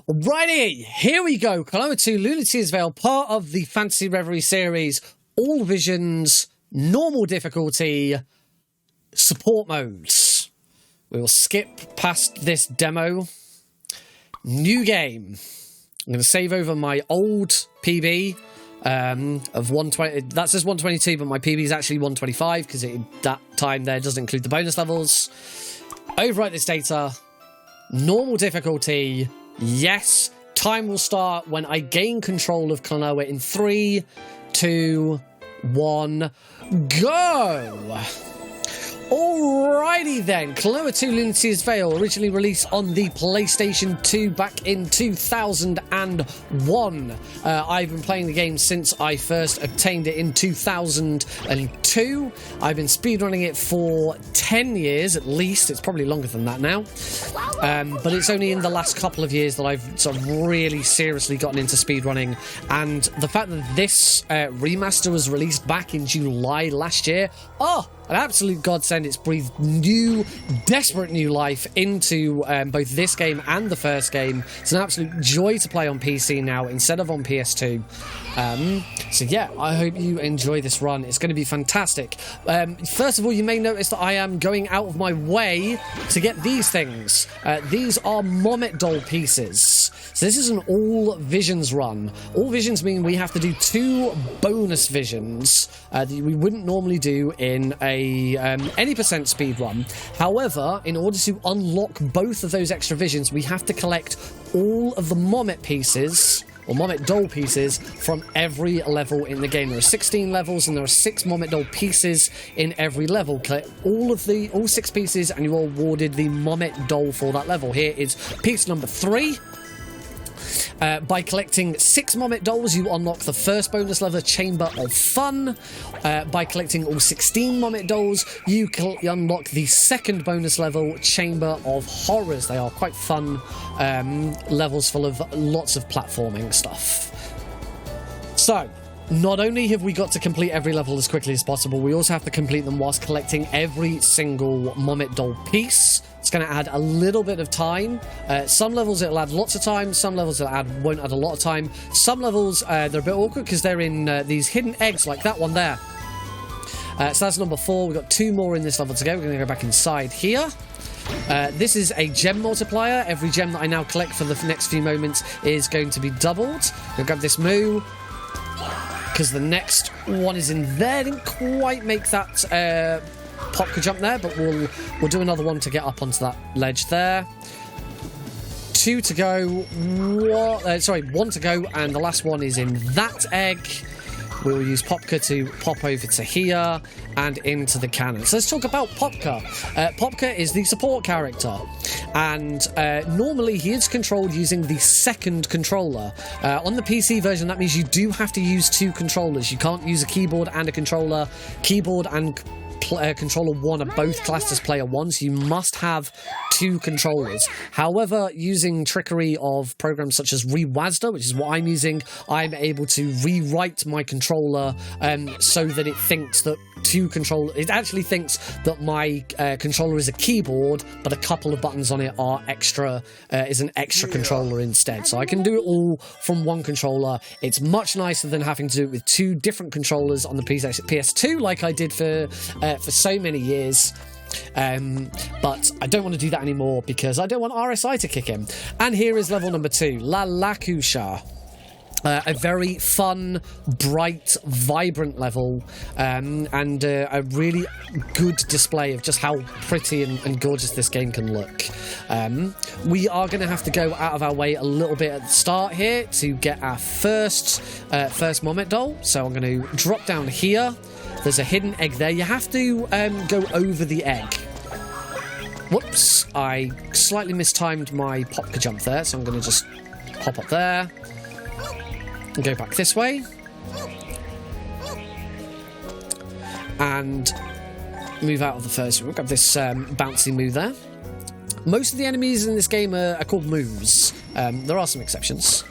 Alrighty, here we go. Klonoa 2 Lunacy's Veil, part of the Fantasy Reverie series. All visions, normal difficulty, support modes. We will skip past this demo. New game. I'm going to save over my old PB of 120. That says 122, but my PB is actually 125 because that time there doesn't include the bonus levels. Overwrite this data. Normal difficulty. Yes. Time will start when I gain control of Klonoa in 3, 2, 1, go! Alrighty then, Klonoa 2 Lunacy's Veil, originally released on the PlayStation 2 back in 2001. I've been playing the game since I first obtained it in 2002. I've been speedrunning it for 10 years at least. It's probably longer than that now. But it's only in the last couple of years that I've sort of really seriously gotten into speedrunning. And the fact that this remaster was released back in July last year, an absolute godsend. It's breathed new, desperate new life into both this game and the first game. It's an absolute joy to play on PC now instead of on PS2. So yeah, I hope you enjoy this run. It's going to be fantastic. First of all, you may notice that I am going out of my way to get these things. These are Mommet doll pieces. So this is an all visions run. All visions mean we have to do 2 bonus visions that we wouldn't normally do in a any percent speed run. However, in order to unlock both of those extra visions, we have to collect all of the Mommet pieces, or Mommet doll pieces, from every level in the game. There are 16 levels and there are 6 Mommet doll pieces in every level. Collect all 6 pieces and you are awarded the Mommet doll for that level. Here is piece number 3. By collecting 6 Mommet dolls, you unlock the first bonus level, Chamber of Fun. By collecting all 16 Mommet dolls, you unlock the second bonus level, Chamber of Horrors. They are quite fun levels full of lots of platforming stuff. So, not only have we got to complete every level as quickly as possible, we also have to complete them whilst collecting every single Mommet doll piece. It's going to add a little bit of time. Some levels it'll add lots of time. Some levels it'll won't add a lot of time. Some levels they're a bit awkward because they're in these hidden eggs like that one there. So that's number 4. We've got 2 more in this level to go. We're going to go back inside here. This is a gem multiplier. Every gem that I now collect for the next few moments is going to be doubled. We'll grab this moo, because the next one is in there. Didn't quite make that Popka jump there, but we'll do another one to get up onto that ledge there. 2 to go. 1 to go, and the last one is in that egg. We'll use Popka to pop over to here and into the cannon. So let's talk about Popka. Popka is the support character, and normally he is controlled using the second controller. On the PC version, that means you do have to use 2 controllers. You can't use a keyboard and a controller. Keyboard and controller 1 are both classed as player 1, so you must have 2 controllers. However, using trickery of programs such as Rewazda, which is what I'm using, I'm able to rewrite my controller so that it thinks that it actually thinks that my controller is a keyboard, but a couple of buttons on it are is an extra controller instead. So I can do it all from 1 controller. It's much nicer than having to do it with 2 different controllers on the PS2 like I did for so many years. But I don't want to do that anymore because I don't want RSI to kick in. And here is level number 2, La Lakusha. A very fun, bright, vibrant level, and a really good display of just how pretty and gorgeous this game can look. We are going to have to go out of our way a little bit at the start here to get our first Mommet doll. So I'm going to drop down here. There's a hidden egg there. You have to go over the egg. Whoops, I slightly mistimed my Popka jump there, so I'm going to just hop up there. And go back this way. And move out of the first room. Grab this bouncy moo there. Most of the enemies in this game are called moos. There are some exceptions.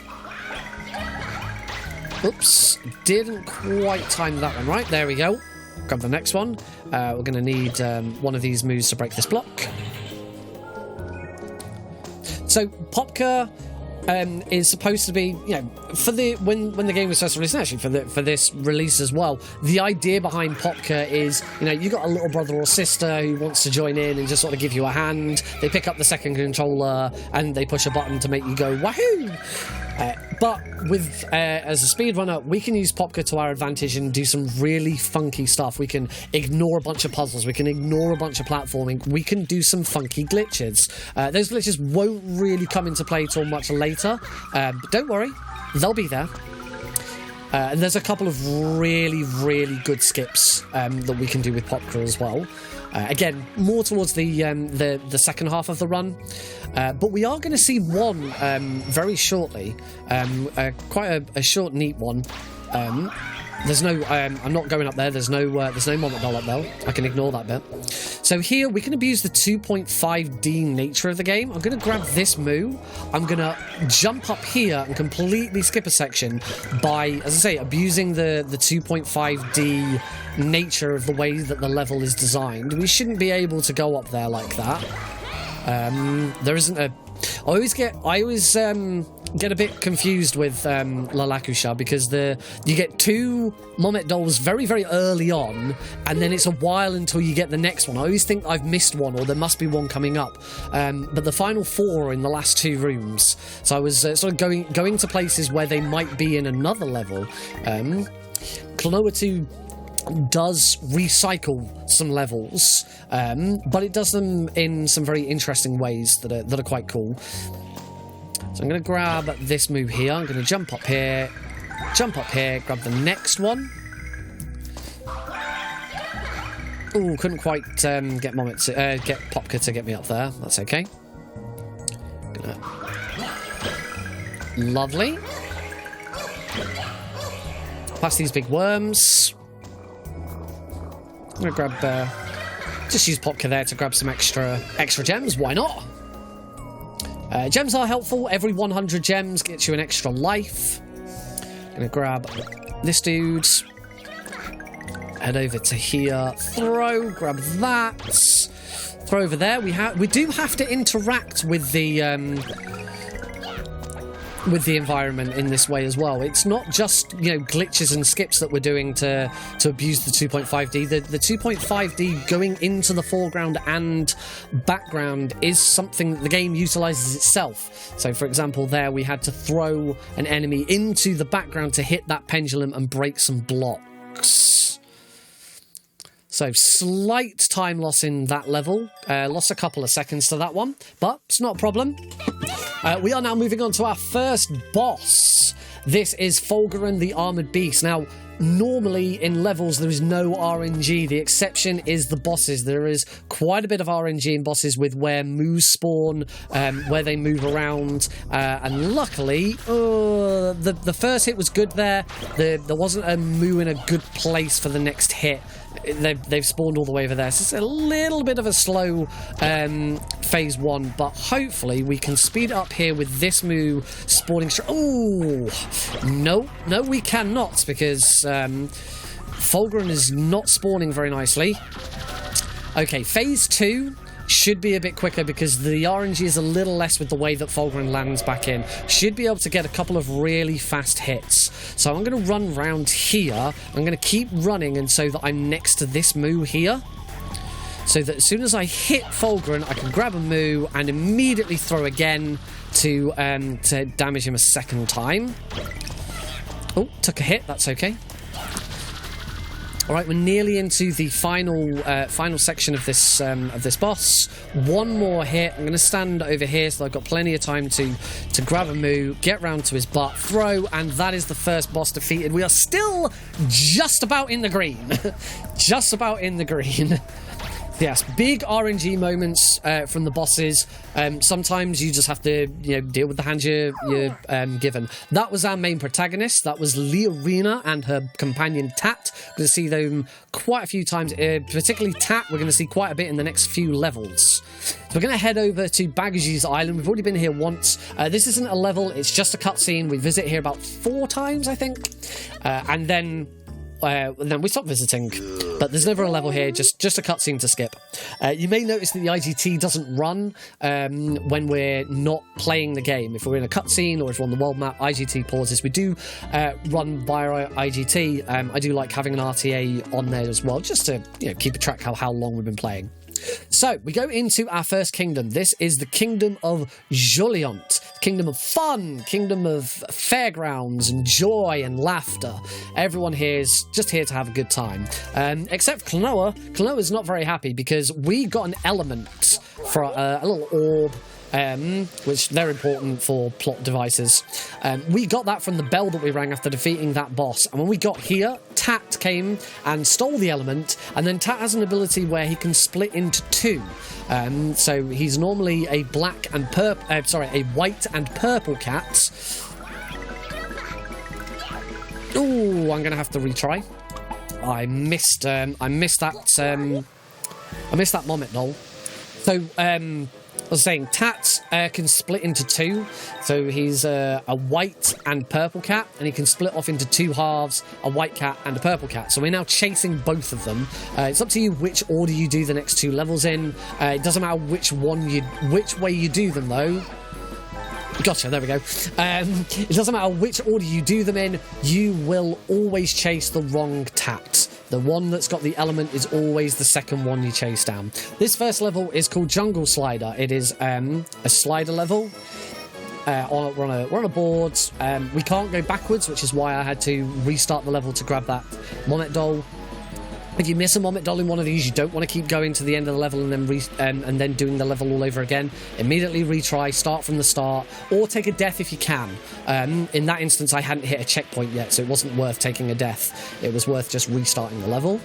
Oops, didn't quite time that one right. There we go. Grab the next one. We're going to need one of these moves to break this block. So Popka is supposed to be, you know, for the when the game was first released, and actually for this release as well. The idea behind Popka is, you know, you got a little brother or sister who wants to join in and just sort of give you a hand. They pick up the second controller and they push a button to make you go wahoo. But with as a speedrunner, we can use Popka to our advantage and do some really funky stuff. We can ignore a bunch of puzzles. We can ignore a bunch of platforming. We can do some funky glitches. Those glitches won't really come into play till much later, but don't worry, they'll be there. And there's a couple of really, really good skips that we can do with Popka as well. Again, more towards the second half of the run. But we are going to see one very shortly. Quite a short, neat one. There's no... I'm not going up there. There's no Moment Doll up there. I can ignore that bit. So here, we can abuse the 2.5D nature of the game. I'm going to grab this moo. I'm going to jump up here and completely skip a section by, as I say, abusing the 2.5D nature of the way that the level is designed. We shouldn't be able to go up there like that. There isn't a... I always get a bit confused with Lalakusha because you get two Moment Dolls very, very early on, and then it's a while until you get the next one. I always think I've missed one, or there must be one coming up. But the final four are in the last two rooms, so I was sort of going to places where they might be in another level. Klonoa 2 does recycle some levels, but it does them in some very interesting ways that are quite cool. So I'm going to grab this move here. I'm going to jump up here, grab the next one. Ooh, couldn't quite get Popka to get me up there. That's okay. Lovely. Past these big worms. I'm going to grab... just use Popka there to grab some extra gems. Why not? Gems are helpful. Every 100 gems gets you an extra life. I'm going to grab this dude. Head over to here. Grab that. Throw over there. We do have to interact with the environment in this way as well. It's not just, you know, glitches and skips that we're doing to abuse the 2.5D. The 2.5D going into the foreground and background is something that the game utilizes itself. So, for example, there we had to throw an enemy into the background to hit that pendulum and break some blocks. So, slight time loss in that level. Lost a couple of seconds to that one, but it's not a problem. We are now moving on to our first boss. This is Fulgurine the Armoured Beast. Now, normally in levels there is no RNG. The exception is the bosses. There is quite a bit of RNG in bosses with where moos spawn, where they move around, and luckily, the first hit was good there. There wasn't a moo in a good place for the next hit. They've spawned all the way over there, so it's a little bit of a slow phase one, but hopefully we can speed up here with this moo spawning straight. Oh, no, we cannot, because Fulgurine is not spawning very nicely. Okay, phase 2 should be a bit quicker because the RNG is a little less with the way that Fulgurine lands back in. Should be able to get a couple of really fast hits. So I'm going to run round here. I'm going to keep running, and so that I'm next to this moo here. So that as soon as I hit Fulgurine, I can grab a moo and immediately throw again to damage him a second time. Oh, took a hit. That's okay. All right, we're nearly into the final section of this boss. One more hit. I'm going to stand over here so I've got plenty of time to grab a moo, get round to his butt, throw, and that is the first boss defeated. We are still just about in the green. Just about in the green. Yes, big RNG moments from the bosses. Sometimes you just have to, deal with the hand you're given. That was our main protagonist. That was Leorina and her companion Tat. We're going to see them quite a few times. Particularly Tat, we're going to see quite a bit in the next few levels. So we're going to head over to Bagage's Island. We've already been here once. This isn't a level, it's just a cutscene. We visit here about 4 times, I think. And then then we stop visiting. But there's never a level here, just a cutscene to skip. You may notice that the IGT doesn't run when we're not playing the game. If we're in a cutscene or if we're on the world map, IGT pauses. We do run via IGT. I do like having an RTA on there as well, just to keep a track of how long we've been playing. So, we go into our first kingdom. This is the Kingdom of Joliant. Kingdom of fun, kingdom of fairgrounds and joy and laughter. Everyone here is just here to have a good time. Except Klonoa. Klonoa's not very happy because we got an element for a little orb, which they're important for plot devices. We got that from the bell that we rang after defeating that boss. And when we got here, Tat came and stole the element, and then Tat has an ability where he can split into two. So he's normally a white and purple cat. Ooh, I'm gonna have to retry. I missed that Mommet doll. So I was saying, Tat can split into two, so he's a white and purple cat, and he can split off into two halves, a white cat and a purple cat. So we're now chasing both of them. It's up to you which order you do the next two levels in. It doesn't matter which way you do them, though. Gotcha, there we go. It doesn't matter which order you do them in, you will always chase the wrong Tat. The one that's got the element is always the second one you chase down. This first level is called Jungle Slider. It is a slider level. We're on a board. We can't go backwards, which is why I had to restart the level to grab that Mommet doll. If you miss a Mommet doll in one of these, you don't want to keep going to the end of the level and then doing the level all over again. Immediately retry, start from the start, or take a death if you can. In that instance, I hadn't hit a checkpoint yet, so it wasn't worth taking a death. It was worth just restarting the level.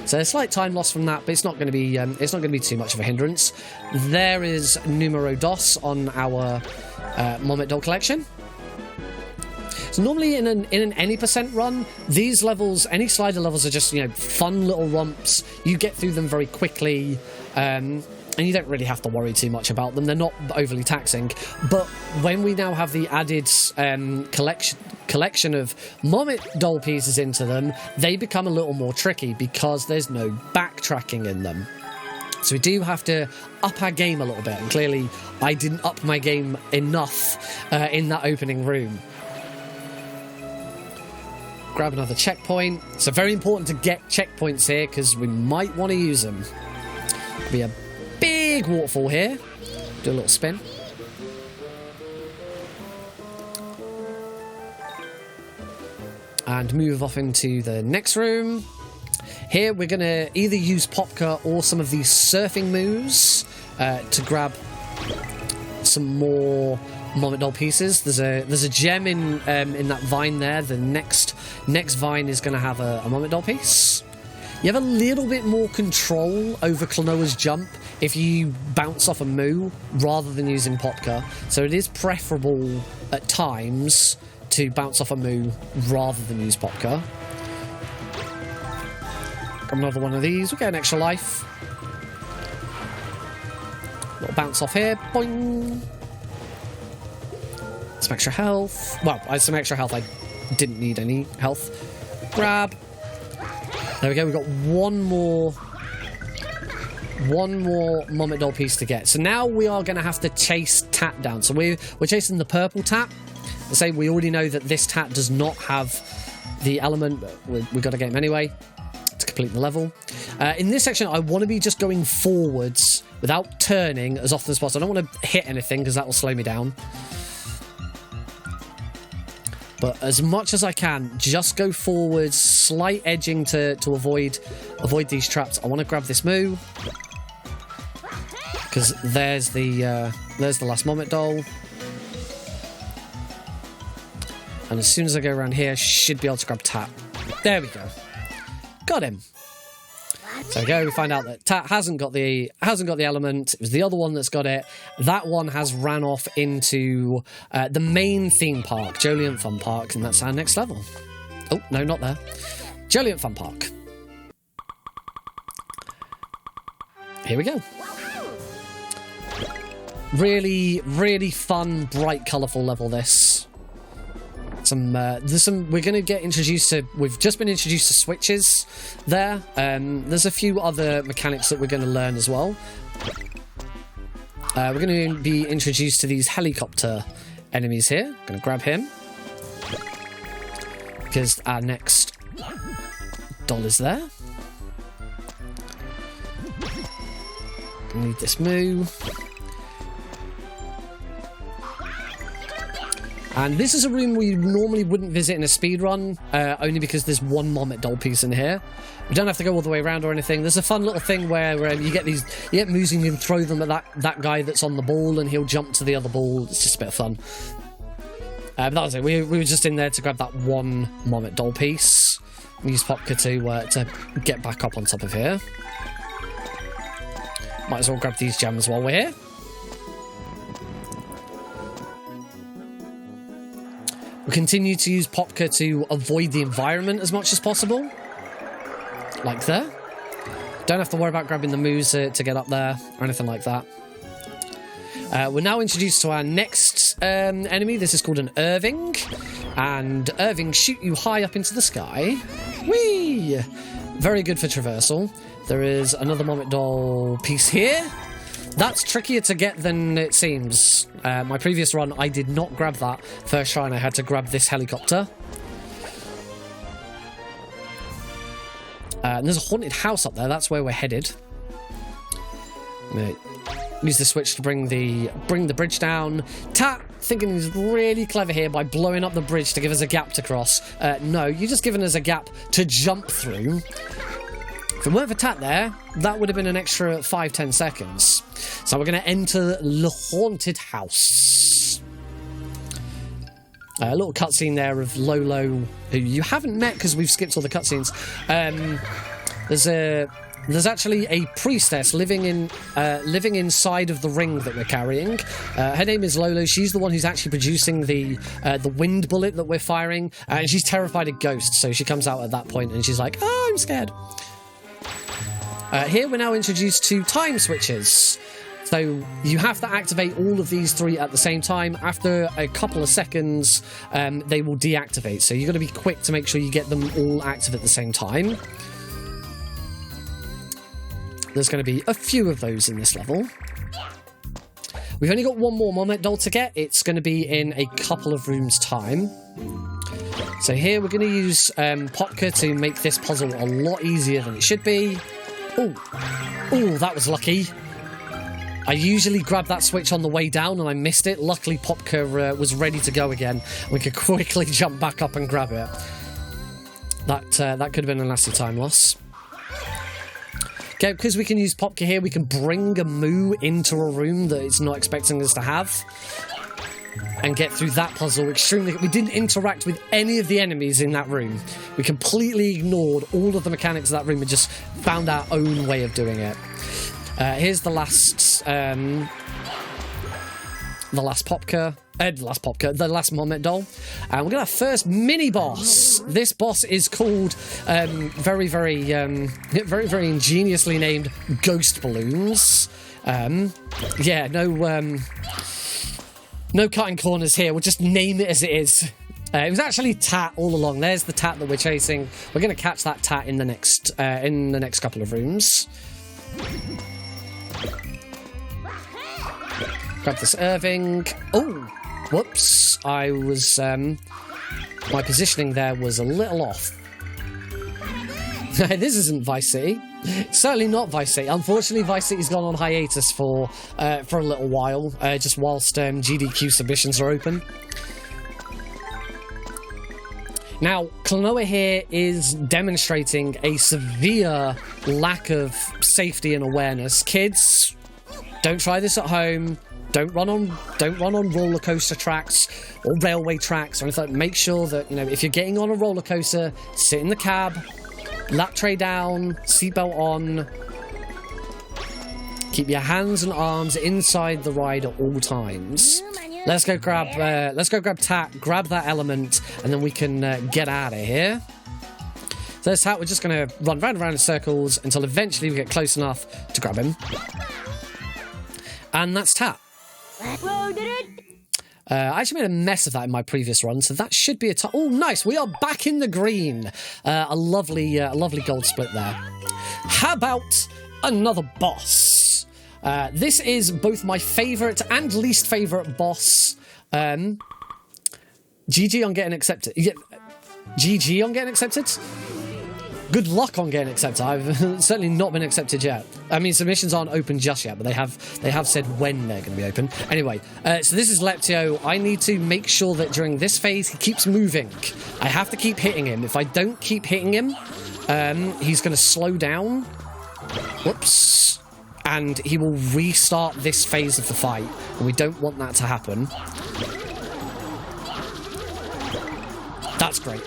So a slight time loss from that, but it's not going to be too much of a hindrance. There is numero dos on our Mommet doll collection. So normally in an any percent run, these levels, any slider levels, are just fun little romps. You get through them very quickly, and you don't really have to worry too much about them. They're not overly taxing. But when we now have the added collection of Mommet doll pieces into them, they become a little more tricky because there's no backtracking in them. So we do have to up our game a little bit, and clearly I didn't up my game enough in that opening room. Grab another checkpoint. So very important to get checkpoints here because we might want to use them. Be a big waterfall here. Do a little spin. And move off into the next room. Here we're going to either use Popka or some of these surfing moves to grab some more Mommet doll pieces. There's a gem in that vine there. The next vine is going to have a Mommet doll piece. You have a little bit more control over Klonoa's jump if you bounce off a moo rather than using Popka. So it is preferable at times to bounce off a moo rather than use Popka. Got another one of these. We'll get an extra life. Little bounce off here. Boing. Some extra health. Well, I had some extra health. I didn't need any health. Grab. There we go. We've got one more Mommet doll piece to get. So now we are going to have to chase Tat down. So we're chasing the purple Tat. I say we already know that this Tat does not have the element, but we've got to get him anyway to complete the level. In this section, I want to be just going forwards without turning as often as possible. I don't want to hit anything because that will slow me down. But as much as I can, just go forwards, slight edging to avoid these traps. I want to grab this moo because there's the last Mommet doll, and as soon as I go around here, I should be able to grab Tat. There we go, got him. So we go. We find out that Tat hasn't got the element. It was the other one that's got it. That one has ran off into the main theme park, Joliant Fun Park, and that's our next level. Oh no, not there. Joliant Fun Park. Here we go. Really, really fun, bright, colourful level. This. There's some. We're going to get introduced to. We've just been introduced to switches there. There's a few other mechanics that we're going to learn as well. We're going to be introduced to these helicopter enemies here. Going to grab him because our next doll is there. Need this moo. And this is a room we normally wouldn't visit in a speedrun, only because there's one Mommet doll piece in here. We don't have to go all the way around or anything. There's a fun little thing where you get moves and you can throw them at that guy that's on the ball and he'll jump to the other ball. It's just a bit of fun. But that was it. We were just in there to grab that one Mommet doll piece. We use Popka to get back up on top of here. Might as well grab these gems while we're here. We continue to use Popka to avoid the environment as much as possible. Like there. Don't have to worry about grabbing the moves to get up there or anything like that. We're now introduced to our next enemy. This is called an Irving. And Irving shoot you high up into the sky. Whee! Very good for traversal. There is another Mommet doll piece here. That's trickier to get than it seems. My previous run, I did not grab that first try, and I had to grab this helicopter. And there's a haunted house up there. That's where we're headed. Use the switch to bring the bridge down. Tat thinking he's really clever here by blowing up the bridge to give us a gap to cross. No, you're just giving us a gap to jump through. If it weren't for Tat there, that would have been an extra 5-10 seconds. So we're going to enter the haunted house. A little cutscene there of Lolo, who you haven't met because we've skipped all the cutscenes. There's actually a priestess living inside of the ring that we're carrying. Her name is Lolo. She's the one who's actually producing the wind bullet that we're firing, and she's terrified of ghosts. So she comes out at that point and she's like, "Oh, I'm scared." Here we're now introduced to time switches. So you have to activate all of these three at the same time. After a couple of seconds, they will deactivate. So you've got to be quick to make sure you get them all active at the same time. There's going to be a few of those in this level. We've only got one more Mommet doll to get. It's going to be in a couple of rooms' time. So here we're going to use Popka to make this puzzle a lot easier than it should be. Oh, that was lucky. I usually grab that switch on the way down and I missed it. Luckily, Popka was ready to go again. We could quickly jump back up and grab it. That could have been a nasty time loss. Okay, because we can use Popka here, we can bring a moo into a room that it's not expecting us to have. And get through that puzzle extremely... We didn't interact with any of the enemies in that room. We completely ignored all of the mechanics of that room and just found our own way of doing it. Here's the last Mommet doll. And we're going to have first mini-boss. This boss is called, very, very ingeniously named Ghost Balloons. Yeah, no cutting corners here. We'll just name it as it is. It was actually Tat all along. There's the Tat that we're chasing. We're going to catch that Tat in the next couple of rooms. Grab this Irving. Oh, whoops! I was my positioning there was a little off. This isn't Vice City. Certainly not Vice City. Unfortunately, Vice City's gone on hiatus for a little while, just whilst GDQ submissions are open. Now, Klonoa here is demonstrating a severe lack of safety and awareness. Kids, don't try this at home. Don't run on roller coaster tracks or railway tracks or anything. Make sure that, if you're getting on a roller coaster, sit in the cab. Lap tray down, seatbelt on. Keep your hands and arms inside the ride at all times. Let's go grab Tat, grab that element, and then we can get out of here. So this Tat, we're just going to run round and round in circles until eventually we get close enough to grab him. And that's Tat. I actually made a mess of that in my previous run, so that should be a... Oh, nice! We are back in the green! A lovely gold split there. How about another boss? This is both my favourite and least favourite boss. GG on getting accepted. Yeah, GG on getting accepted? Good luck on getting accepted. I've certainly not been accepted yet. I mean, submissions aren't open just yet, but they have said when they're going to be open. Anyway, so this is Leptio. I need to make sure that during this phase he keeps moving. I have to keep hitting him. If I don't keep hitting him, he's going to slow down. Whoops. And he will restart this phase of the fight. And we don't want that to happen. That's great.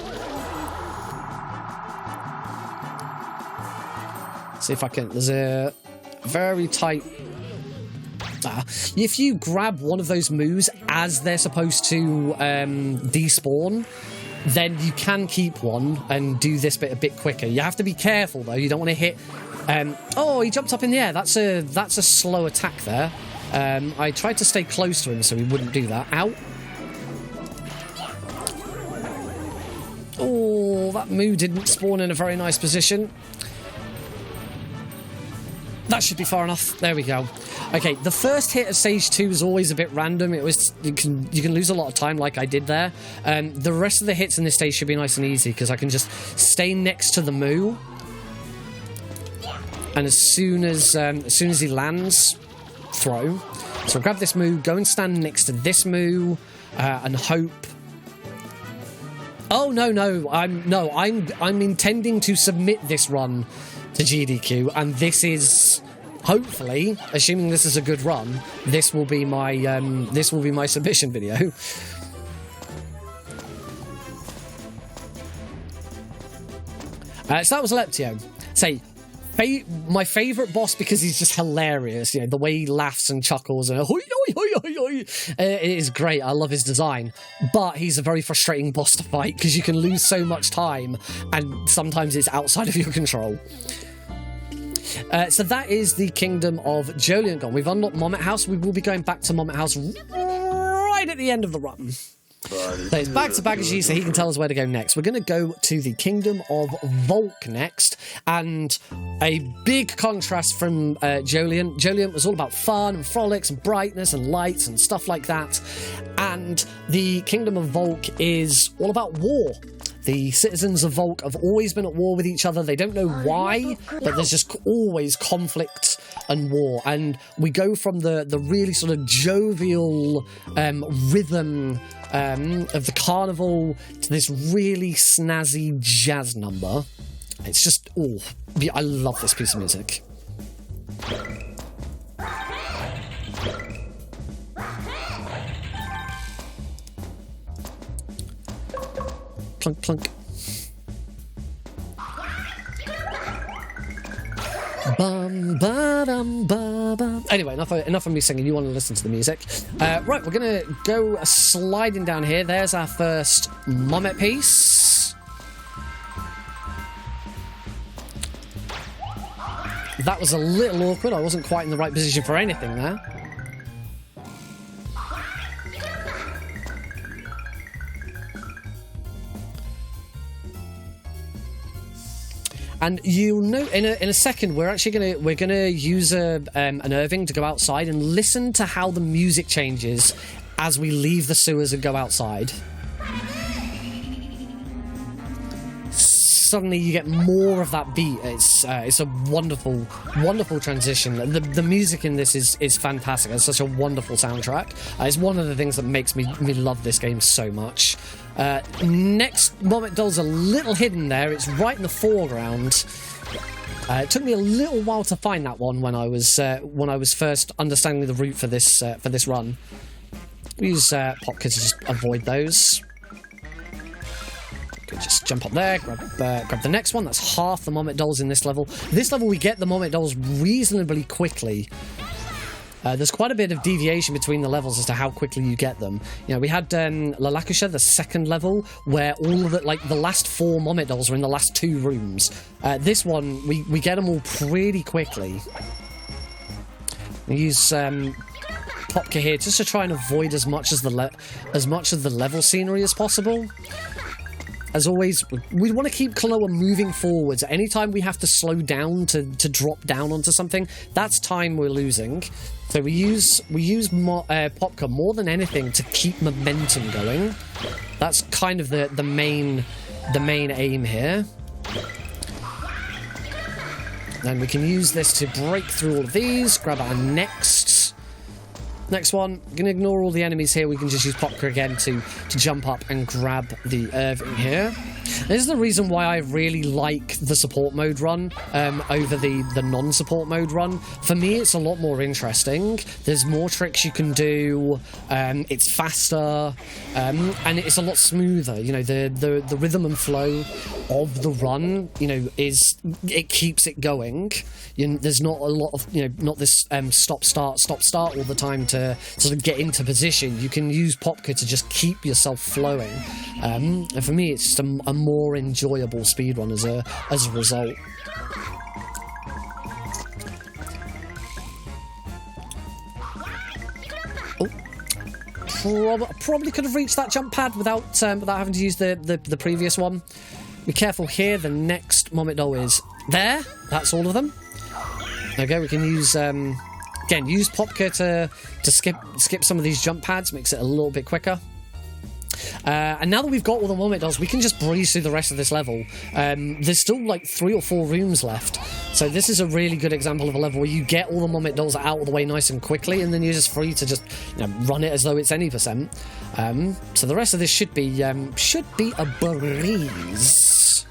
See if I can... There's a very tight... if you grab one of those moves as they're supposed to despawn, then you can keep one and do this bit a bit quicker. You have to be careful, though. You don't want to hit... oh, he jumped up in the air. That's a slow attack there. I tried to stay close to him so he wouldn't do that. Ow. Oh, that move didn't spawn in a very nice position. That should be far enough. There we go. Okay, the first hit of Stage 2 is always a bit random. It was you can lose a lot of time like I did there. The rest of the hits in this stage should be nice and easy because I can just stay next to the Moo. And as soon as he lands, throw. So I'll grab this Moo, go and stand next to this Moo, and hope. Oh no! I'm intending to submit this run to GDQ, and this is hopefully, assuming this is a good run, this will be my submission video. So that was Leptio. Say. My favourite boss because he's just hilarious. You know, the way he laughs and chuckles and it is great. I love his design. But he's a very frustrating boss to fight because you can lose so much time and sometimes it's outside of your control. So that is the Kingdom of Jolien gone. We've unlocked Mommet House. We will be going back to Mommet House right at the end of the run. So it's back to Bagaji so he can tell us where to go next. We're going to go to the Kingdom of Volk next, and a big contrast from Jolien. Jolien was all about fun and frolics and brightness and lights and stuff like that, and the Kingdom of Volk is all about war. The citizens of Volk have always been at war with each other. They don't know why, but there's just always conflict and war. And we go from the really sort of jovial rhythm of the carnival to this really snazzy jazz number. It's just, oh, I love this piece of music. Clunk, clunk. Bum, ba-dum, ba-bum. Anyway, enough of me singing. You want to listen to the music. Right, we're going to go sliding down here. There's our first Mommet piece. That was a little awkward. I wasn't quite in the right position for anything there. And you'll note in a second we're gonna use an Irving to go outside and listen to how the music changes as we leave the sewers and go outside. Suddenly you get more of that beat. It's a wonderful transition. The music in this is fantastic. It's such a wonderful soundtrack. It's one of the things that makes me love this game so much. Next Mommet Doll's a little hidden there. It's right in the foreground. It took me a little while to find that one when I was first understanding the route for this run. We use Popkid to just avoid those. Okay, just jump up there, grab the next one. That's half the Mommet Dolls in this level. This level we get the Mommet Dolls reasonably quickly. There's quite a bit of deviation between the levels as to how quickly you get them. You know, we had Lalakusha, the second level, where all of the last 4 Mommet Dolls were in the last 2 rooms. This one, we get them all pretty quickly. We use Popka here just to try and avoid as much of the level scenery as possible. As always, we want to keep Klonoa moving forwards. Anytime we have to slow down to drop down onto something, that's time we're losing. So we use Popka more than anything to keep momentum going. That's kind of the main aim here. Then we can use this to break through all of these, grab our next one. We're going to ignore all the enemies here. We can just use Popka again to jump up and grab the Irving here. This is the reason why I really like the support mode run over the non-support mode run. For me, it's a lot more interesting. There's more tricks you can do. It's faster, and it's a lot smoother. You know, the rhythm and flow of the run, you know, it keeps it going. There's not a lot of, not this stop start all the time to sort of get into position. You can use Popka to just keep yourself flowing, and for me, it's just a more enjoyable speedrun as a result. Oh, probably could have reached that jump pad without having to use the previous one. Be careful here. The next Moment Doll is there. That's all of them. Okay, we can use again use Popka to skip some of these jump pads, makes it a little bit quicker. And now that we've got all the Moment Dolls, we can just breeze through the rest of this level. There's still like 3 or 4 rooms left, so this is a really good example of a level where you get all the Moment Dolls out of the way nice and quickly, and then you're just free to just run it as though it's any %. So the rest of this should be a breeze.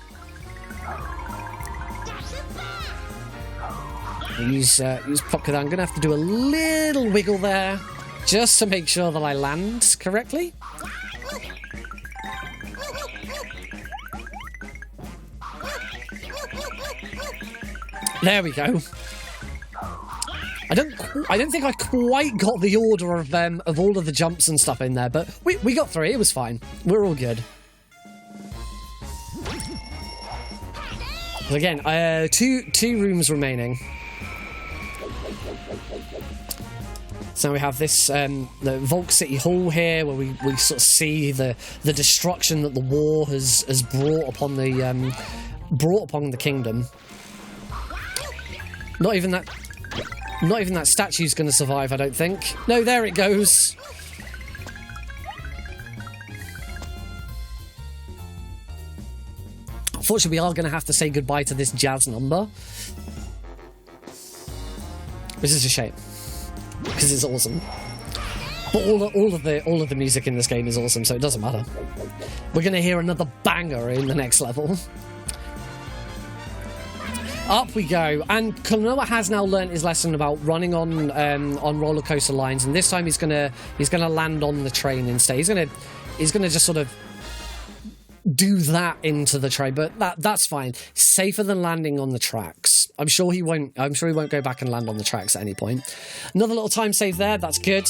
Use Popka there. I'm going to have to do a little wiggle there just to make sure that I land correctly. There we go. I don't think I quite got the order of all of the jumps and stuff in there, but we got through it. It was fine. We're all good. But again, two rooms remaining. So we have this the Volk City Hall here, where we sort of see the destruction that the war has brought upon the kingdom. Not even that statue's going to survive, I don't think. No, there it goes. Unfortunately, we are going to have to say goodbye to this jazz number, which is a shame, because it's awesome. But all of the music in this game is awesome, so it doesn't matter. We're going to hear another banger in the next level. Up we go, and Klonoa has now learnt his lesson about running on roller coaster lines, and this time he's gonna land on the train instead. He's gonna just sort of do that into the train, but that's fine. Safer than landing on the tracks. I'm sure he won't go back and land on the tracks at any point. Another little time save there. That's good.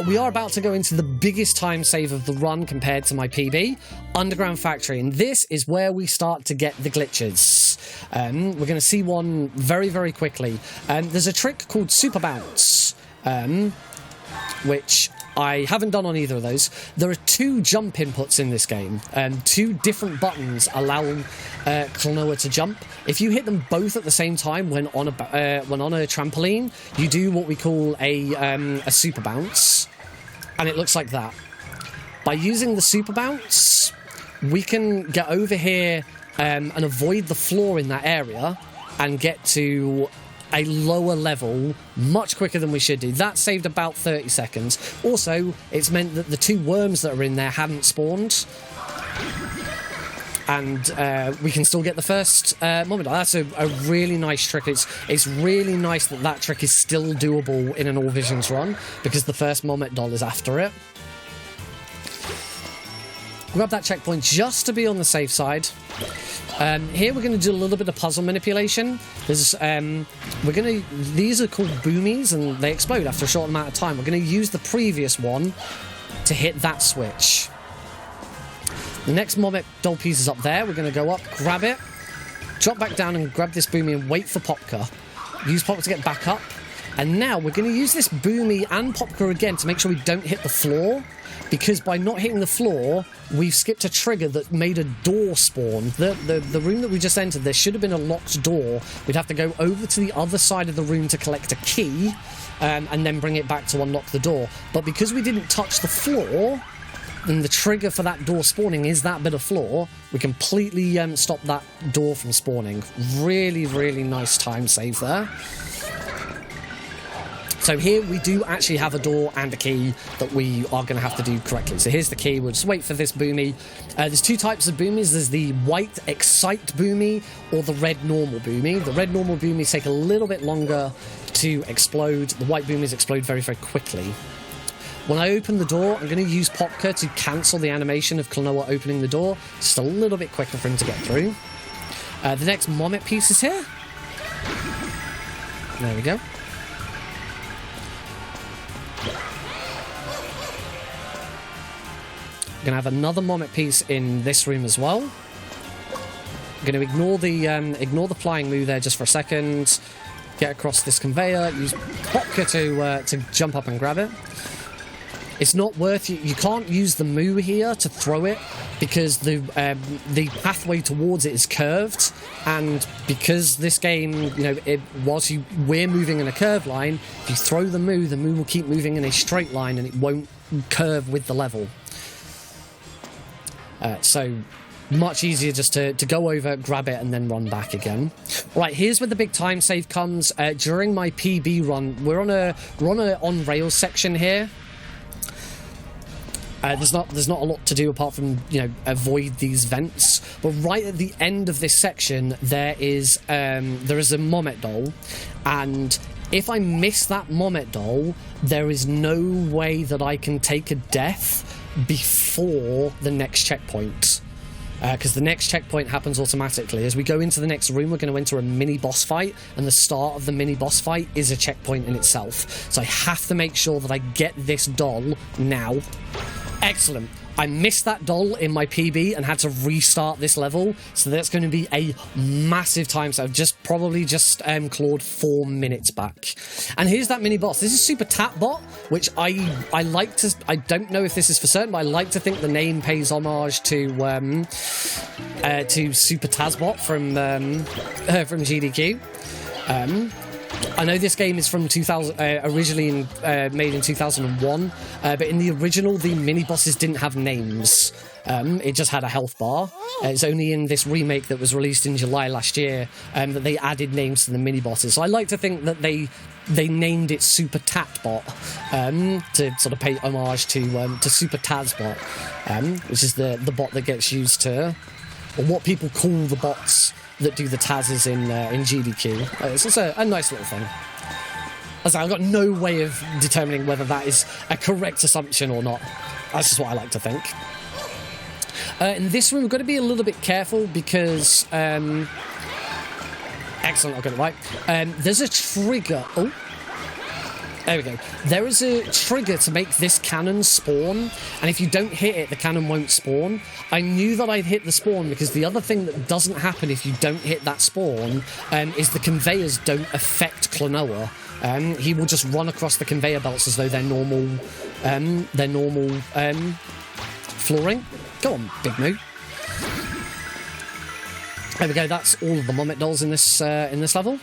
We are about to go into the biggest time save of the run compared to my PB, Underground Factory, and this is where we start to get the glitches. We're going to see one very, very quickly. There's a trick called Super Bounce, which I haven't done on either of those. There are 2 jump inputs in this game, 2 different buttons allow Klonoa to jump. If you hit them both at the same time when on a trampoline, you do what we call a super bounce, and it looks like that. By using the super bounce, we can get over here and avoid the floor in that area and get to a lower level much quicker than we should do. That saved about 30 seconds. Also, it's meant that the 2 worms that are in there hadn't spawned, and we can still get the first moment. That's a really nice trick. It's really nice that trick is still doable in an All Visions run, because the first Moment Doll is after it. Grab that checkpoint just to be on the safe side. Here we're going to do a little bit of puzzle manipulation. These are called boomies, and they explode after a short amount of time. We're going to use the previous one to hit that switch. The next Moment Doll piece is up there. We're going to go up, grab it, drop back down and grab this boomie and wait for Popka. Use Popka to get back up, And now we're going to use this Boomy and Popka again to make sure we don't hit the floor, because by not hitting the floor, we've skipped a trigger that made a door spawn. The room that we just entered, there should have been a locked door. We'd have to go over to the other side of the room to collect a key, and then bring it back to unlock the door. But because we didn't touch the floor, and the trigger for that door spawning is that bit of floor, we completely stop that door from spawning. Really, really nice time save there. So here we do actually have a door and a key that we are going to have to do correctly. So here's the key. We'll just wait for this Boomy. There's two types of Boomies. There's the white Excite Boomy or the red normal Boomy. The red normal Boomies take a little bit longer to explode. The white Boomies explode very, very quickly. When I open the door, I'm going to use Popka to cancel the animation of Klonoa opening the door. Just a little bit quicker for him to get through. The next Mommet piece is here. There we go. We're going to have another Mommet piece in this room as well. I'm going to ignore the flying move there just for a second. Get across this conveyor. Use Popka to jump up and grab it. It's not worth you can't use the moo here to throw it because the pathway towards it is curved, and because this game, whilst we're moving in a curved line, if you throw the moo will keep moving in a straight line and it won't curve with the level. So much easier just to go over, grab it, and then run back again. Right, here's where the big time save comes. During my PB run, we're on a on rails section here. There's not a lot to do apart from avoid these vents. But right at the end of this section, there is a Mommet doll, and if I miss that Mommet doll, there is no way that I can take a death before the next checkpoint. Because the next checkpoint happens automatically. As we go into the next room, we're going to enter a mini boss fight, and the start of the mini boss fight is a checkpoint in itself. So I have to make sure that I get this doll now. Excellent. I missed that doll in my PB and had to restart this level, so that's going to be a massive time. So I've probably clawed 4 minutes back. And here's that mini boss. This is Super Tatbot, which I like to. I don't know if this is for certain, but I like to think the name pays homage to Super Tazbot from GDQ. I know this game is from 2000, originally made in 2001, but in the original, the mini-bosses didn't have names. It just had a health bar. It's only in this remake that was released in July last year that they added names to the mini-bosses. So I like to think that they named it Super Tatbot to sort of pay homage to Super Tazbot, which is the bot that gets used to, or what people call the bots that do the Tazes in GDQ. It's also a nice little thing. As I've got no way of determining whether that is a correct assumption or not. That's just what I like to think. In this room, we've got to be a little bit careful because... excellent, I got it right. There's a trigger... Oh. There we go. There is a trigger to make this cannon spawn, and if you don't hit it, the cannon won't spawn. I knew that I'd hit the spawn because the other thing that doesn't happen if you don't hit that spawn is the conveyors don't affect Klonoa. He will just run across the conveyor belts as though they're normal flooring. Go on, Big Moo. There we go. That's all of the Mommet dolls in this level.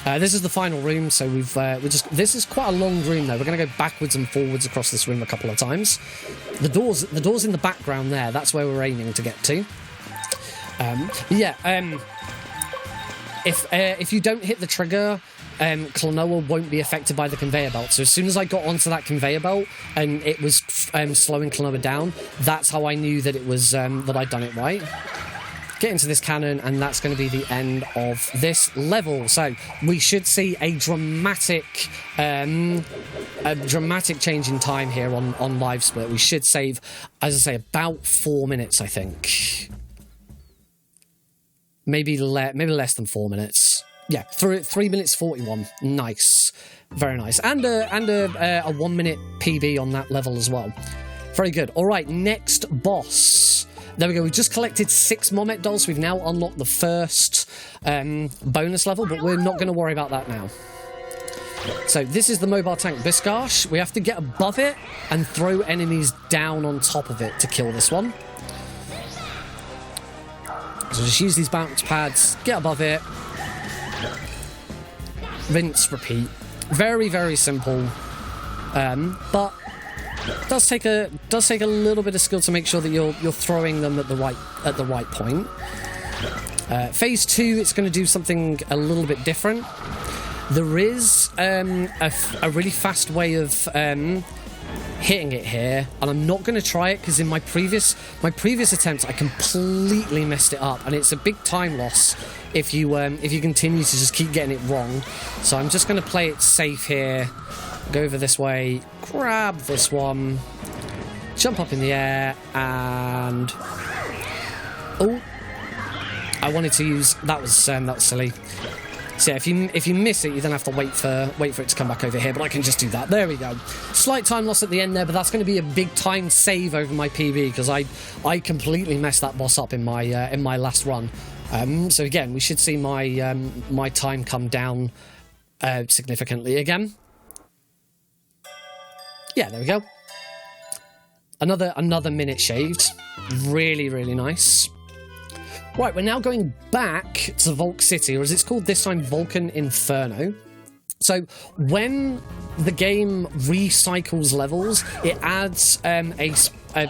This is the final room, so this is quite a long room though. We're going to go backwards and forwards across this room a couple of times. The doors in the background there, that's where we're aiming to get to. If you don't hit the trigger, Klonoa won't be affected by the conveyor belt. So as soon as I got onto that conveyor belt and it was slowing Klonoa down, that's how I knew that it was that I'd done it right. Get into this cannon, and that's going to be the end of this level. So we should see a dramatic change in time here on Live Split. We should save, as I say, about 4 minutes, I think. Maybe less than 4 minutes. Yeah, 3 minutes 41. Nice, very nice, and a 1 minute PB on that level as well. Very good. All right, next boss. There we go. We've just collected 6 Mommet dolls. We've now unlocked the first bonus level, but we're not going to worry about that now. So this is the mobile tank Biscarsh. We have to get above it and throw enemies down on top of it to kill this one. So just use these bounce pads, get above it, rinse, repeat. Very, very simple, but does take a little bit of skill to make sure that you're throwing them at the right point. Phase 2, it's going to do something a little bit different. There is a really fast way of hitting it here, and I'm not going to try it because in my previous attempts I completely messed it up, and it's a big time loss if you continue to just keep getting it wrong. So I'm just going to play it safe here. Go over this way, grab this one, jump up in the air, and oh, I wanted to use that was silly. So yeah, if you miss it, you then have to wait for it to come back over here. But I can just do that. There we go. Slight time loss at the end there, but that's going to be a big time save over my PB because I completely messed that boss up in my last run. So again, we should see my time come down significantly again. Yeah, there we go. Another minute shaved. Really, really nice. Right, we're now going back to Volk City, or as it's called this time, Vulcan Inferno. So when the game recycles levels, it adds a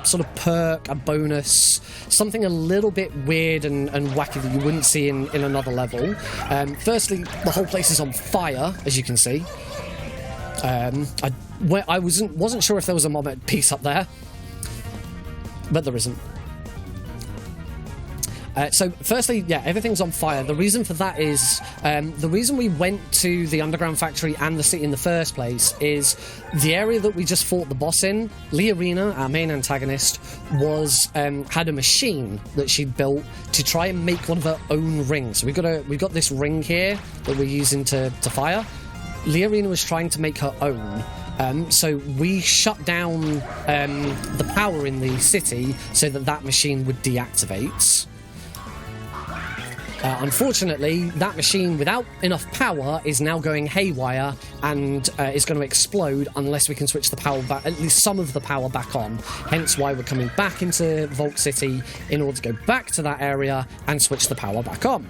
sort of perk, a bonus, something a little bit weird and wacky that you wouldn't see in another level. Firstly, the whole place is on fire, as you can see. I wasn't sure if there was a moment piece up there, but there isn't. So firstly, yeah, everything's on fire. The reason for that is, the reason we went to the underground factory and the city in the first place is the area that we just fought the boss in. Leorina, our main antagonist, had a machine that she'd built to try and make one of her own rings. So we got this ring here that we're using to fire. Leorina was trying to make her own. So we shut down the power in the city so that machine would deactivate. Unfortunately, that machine, without enough power, is now going haywire and is going to explode unless we can switch the power back, at least some of the power back on. Hence why we're coming back into Volk City in order to go back to that area and switch the power back on.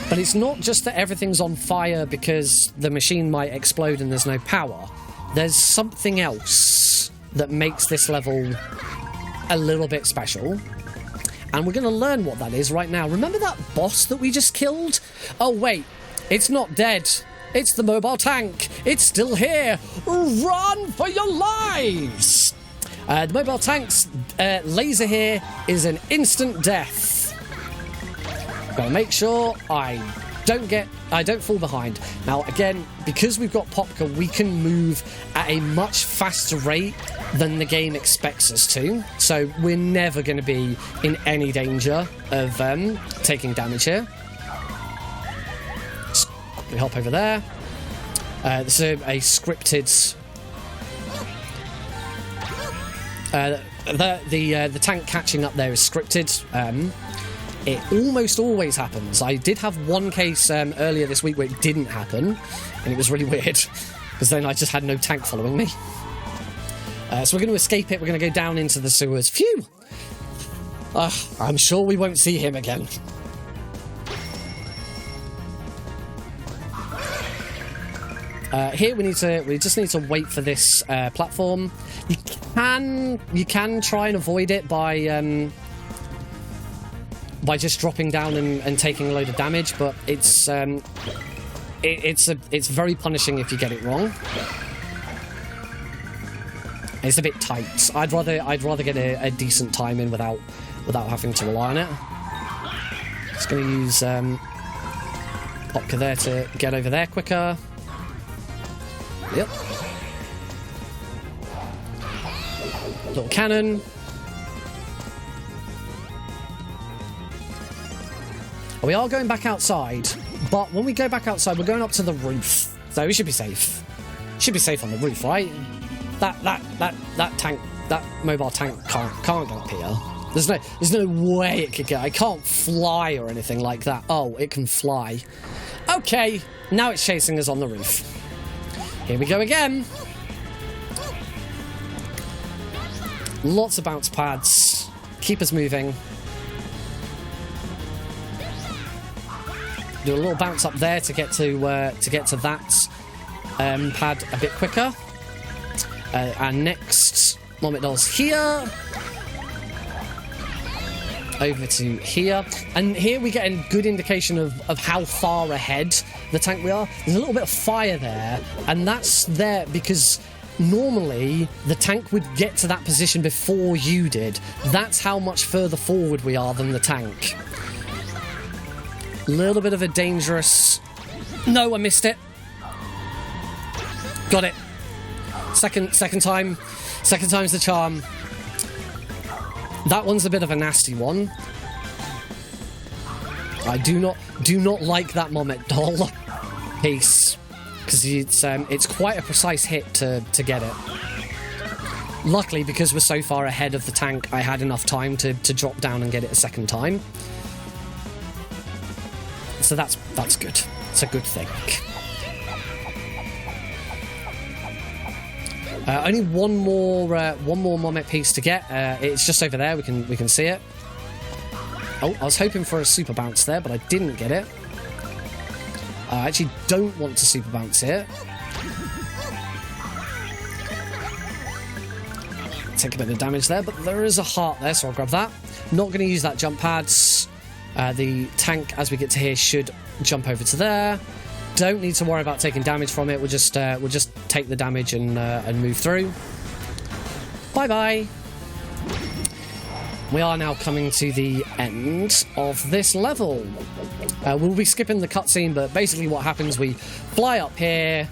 But it's not just that everything's on fire because the machine might explode and there's no power. There's something else that makes this level a little bit special. And we're going to learn what that is right now. Remember that boss that we just killed? Oh, wait. It's not dead. It's the mobile tank. It's still here. Run for your lives! The mobile tank's laser here is an instant death. Gotta make sure I don't fall behind. Now, again, because we've got Popka, we can move at a much faster rate than the game expects us to. So we're never going to be in any danger of taking damage here. Just quickly hop over there. This is a scripted... the tank catching up there is scripted. It almost always happens. I did have one case earlier this week where it didn't happen, and it was really weird, because then I just had no tank following me. So we're going to escape it. We're going to go down into the sewers. Phew! I'm sure we won't see him again. Here we just need to wait for this platform. You can try and avoid it by just dropping down and taking a load of damage, but it's very punishing if you get it wrong. It's a bit tight. I'd rather get a decent time in without having to rely on it. Just going to use Popka there to get over there quicker. Yep. Little cannon. We are going back outside, but when we go back outside, we're going up to the roof, so we should be safe. Should be safe on the roof, right? That tank, that mobile tank can't go up here. There's no way it could get. I can't fly or anything like that. Oh, it can fly. Okay, now it's chasing us on the roof. Here we go again. Lots of bounce pads. Keep us moving. Do a little bounce up there to get to that pad a bit quicker. And next, Vomit Doll's here. Over to here. And here we get a good indication of how far ahead the tank we are. There's a little bit of fire there, and that's there because normally the tank would get to that position before you did. That's how much further forward we are than the tank. A little bit of a dangerous... No, I missed it. Got it. Second time. Second time's the charm. That one's a bit of a nasty one. I do not like that Vomit Doll piece because it's quite a precise hit to get it. Luckily, because we're so far ahead of the tank, I had enough time to drop down and get it a second time. So that's good. It's a good thing. Only one more Vomit piece to get. It's just over there. We can see it. Oh, I was hoping for a super bounce there, but I didn't get it. I actually don't want to super bounce here. Take a bit of damage there, but there is a heart there, so I'll grab that. Not going to use that jump pads. The tank, as we get to here, should jump over to there. Don't need to worry about taking damage from it. We'll just take the damage and move through. Bye bye. We are now coming to the end of this level. We'll be skipping the cutscene, but basically what happens, we fly up here.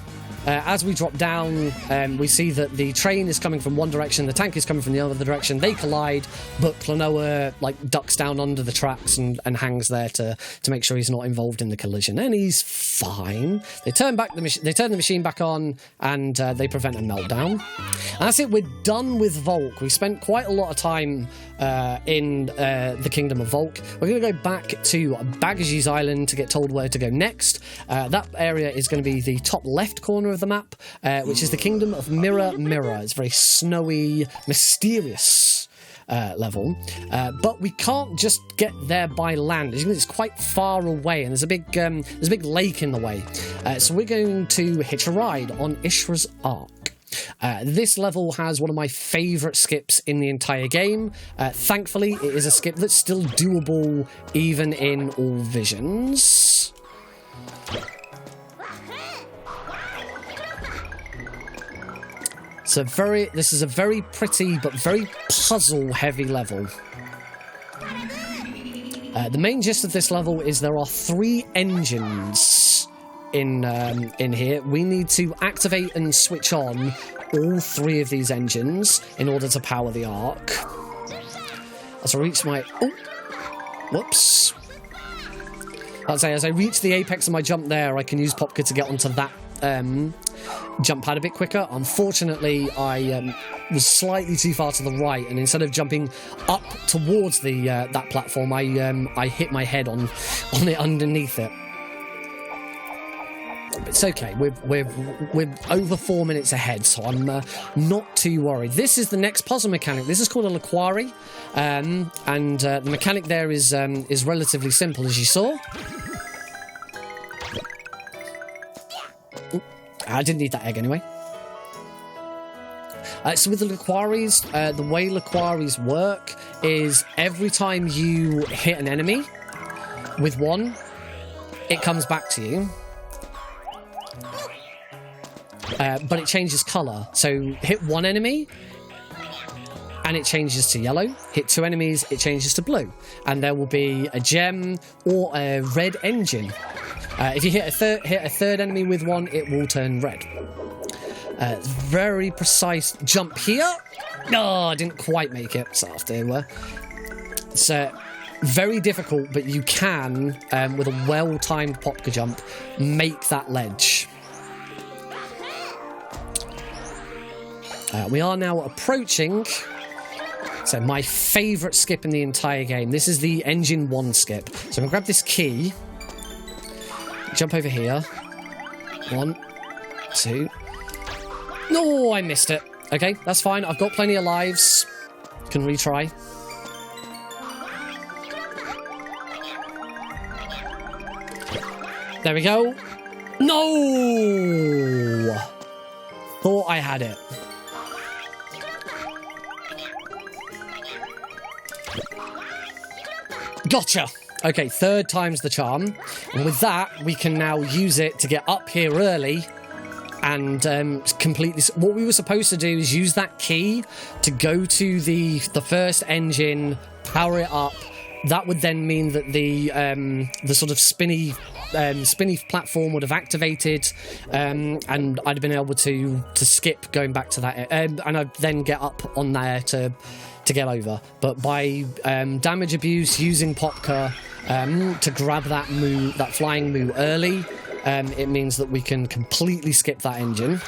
As we drop down, we see that the train is coming from one direction, the tank is coming from the other direction. They collide, but Klonoa ducks down under the tracks and hangs there to make sure he's not involved in the collision, and he's fine. They turn the machine back on, and they prevent a meltdown. And that's it. We're done with Volk. We spent quite a lot of time in the Kingdom of Volk. We're going to go back to Baggage's Island to get told where to go next. That area is going to be the top left corner of the map, which is the Kingdom of Mirror. It's a very snowy, mysterious level, but we can't just get there by land. It's quite far away, and there's a big lake in the way. So we're going to hitch a ride on Ishra's Ark. This level has one of my favourite skips in the entire game. Thankfully, it is a skip that's still doable even in all visions. This is a very pretty but very puzzle-heavy level. The main gist of this level is there are 3 engines in here. We need to activate and switch on all 3 of these engines in order to power the Ark. As I reach my... Oh! Whoops. As I reach the apex of my jump there, I can use Popka to get onto that jump pad a bit quicker. Unfortunately, I was slightly too far to the right, and instead of jumping up towards the that platform, I hit my head on it underneath it. It's okay. We're over 4 minutes ahead, so I'm not too worried. This is the next puzzle mechanic. This is called a Laquari, and the mechanic there is relatively simple, as you saw. I didn't need that egg anyway. So with the Laquaris, the way Laquaris work is every time you hit an enemy with one, it comes back to you. But it changes colour. So hit one enemy, and it changes to yellow. Hit 2 enemies, it changes to blue. And there will be a gem or a red engine. If you hit a third enemy with one, it will turn red. Very precise jump here. Oh, I didn't quite make it. So it's very difficult, but you can, with a well-timed Popka jump, make that ledge. We are now approaching... So my favourite skip in the entire game. This is the Engine 1 skip. So I'm going to grab this key. Jump over here. 1, 2. No, I missed it. Okay, that's fine. I've got plenty of lives. Can retry. There we go. No! Thought I had it. Gotcha! Okay, third time's the charm. And with that, we can now use it to get up here early and complete this. What we were supposed to do is use that key to go to the first engine, power it up. That would then mean that the sort of spinny platform would have activated, and I'd have been able to skip going back to that, and I'd then get up on there to get over. But by damage abuse, using Popka to grab that moo, that flying moo early, it means that we can completely skip that engine.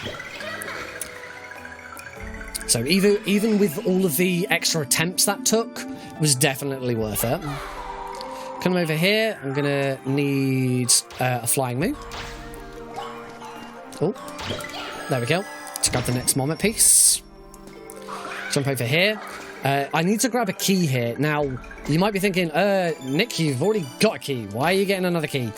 So even with all of the extra attempts that took, was definitely worth it. Come over here. I'm gonna need a flying moo. Oh, there we go. To grab the next moment piece. Jump over here. I need to grab a key here. Now, you might be thinking, Nick, you've already got a key. Why are you getting another key?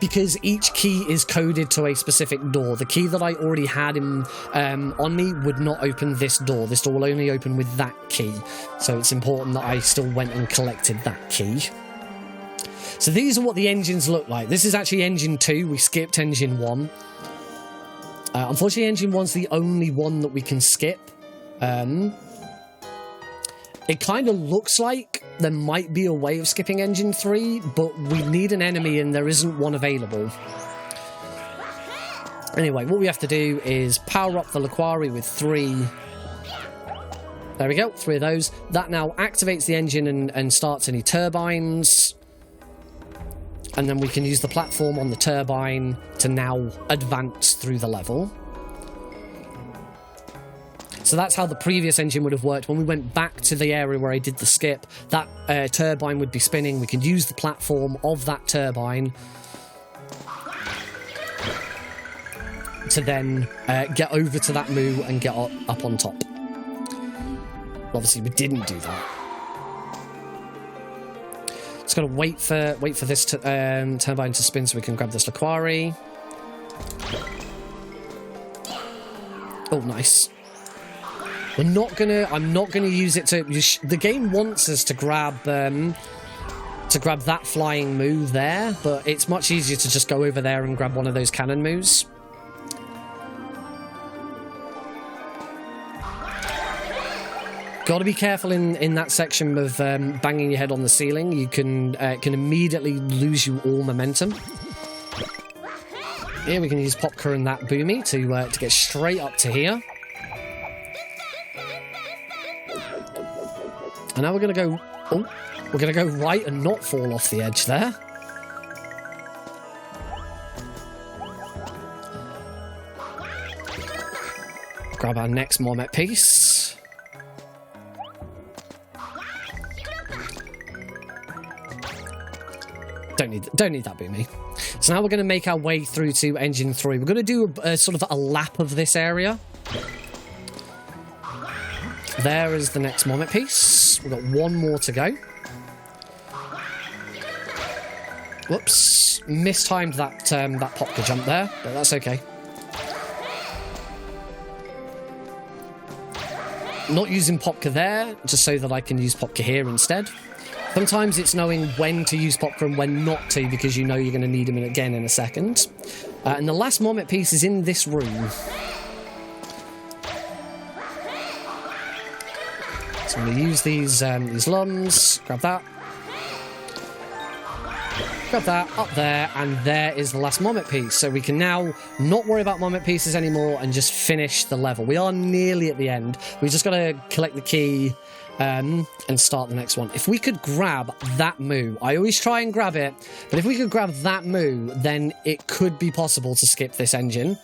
Because each key is coded to a specific door. The key that I already had on me would not open this door. This door will only open with that key. So it's important that I still went and collected that key. So these are what the engines look like. This is actually engine 2. We skipped engine 1. Unfortunately, engine 1's the only one that we can skip. It kind of looks like there might be a way of skipping engine 3, but we need an enemy and there isn't one available. Anyway, what we have to do is power up the Laquari with 3. There we go, 3 of those. That now activates the engine and starts any turbines. And then we can use the platform on the turbine to now advance through the level. So that's how the previous engine would have worked. When we went back to the area where I did the skip, that turbine would be spinning. We could use the platform of that turbine to then get over to that moo and get up on top. Obviously, we didn't do that. Just got to wait for this turbine to spin so we can grab this Laquari. Oh, nice. I'm not gonna use it to. The game wants us to grab that flying moo there, but it's much easier to just go over there and grab one of those cannon moos. Got to be careful in that section of banging your head on the ceiling. You can immediately lose you all momentum. Here we can use Popka and that boomy to get straight up to here. And now we're going to go... Oh, we're going to go right and not fall off the edge there. Grab our next Marmet piece. Don't need that boomy. So now we're going to make our way through to engine 3. We're going to do a sort of a lap of this area. There is the next Marmet piece. We've got one more to go. Whoops. Mistimed that Popka jump there, but that's okay. Not using Popka there, just so that I can use Popka here instead. Sometimes it's knowing when to use Popka and when not to, because you know you're going to need him again in a second. And the last Marmet piece is in this room. So I'm going to use these lums. Grab that. Grab that up there, and there is the last Marmet piece. So we can now not worry about Marmet pieces anymore and just finish the level. We are nearly at the end. We've just got to collect the key and start the next one. If we could grab that moo, I always try and grab it, but if we could grab that moo, then it could be possible to skip this engine.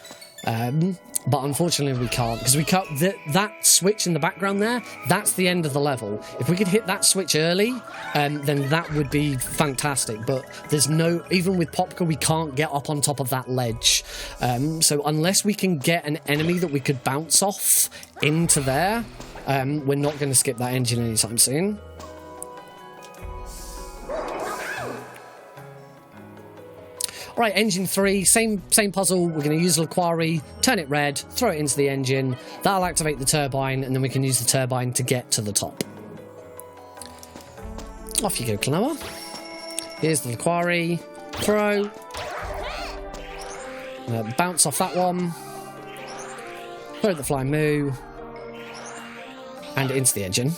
But unfortunately we can't, because we cut that switch in the background there. That's the end of the level. If we could hit that switch early, then that would be fantastic. But there's no, even with Popka, we can't get up on top of that ledge. So unless we can get an enemy that we could bounce off into there, we're not going to skip that engine anytime soon. Right, engine 3, same puzzle. We're going to use Laquari, turn it red, throw it into the engine. That'll activate the turbine, and then we can use the turbine to get to the top. Off you go, Klonoa. Here's the Laquari. Throw. Bounce off that one. Throw the flying moo. And into the engine.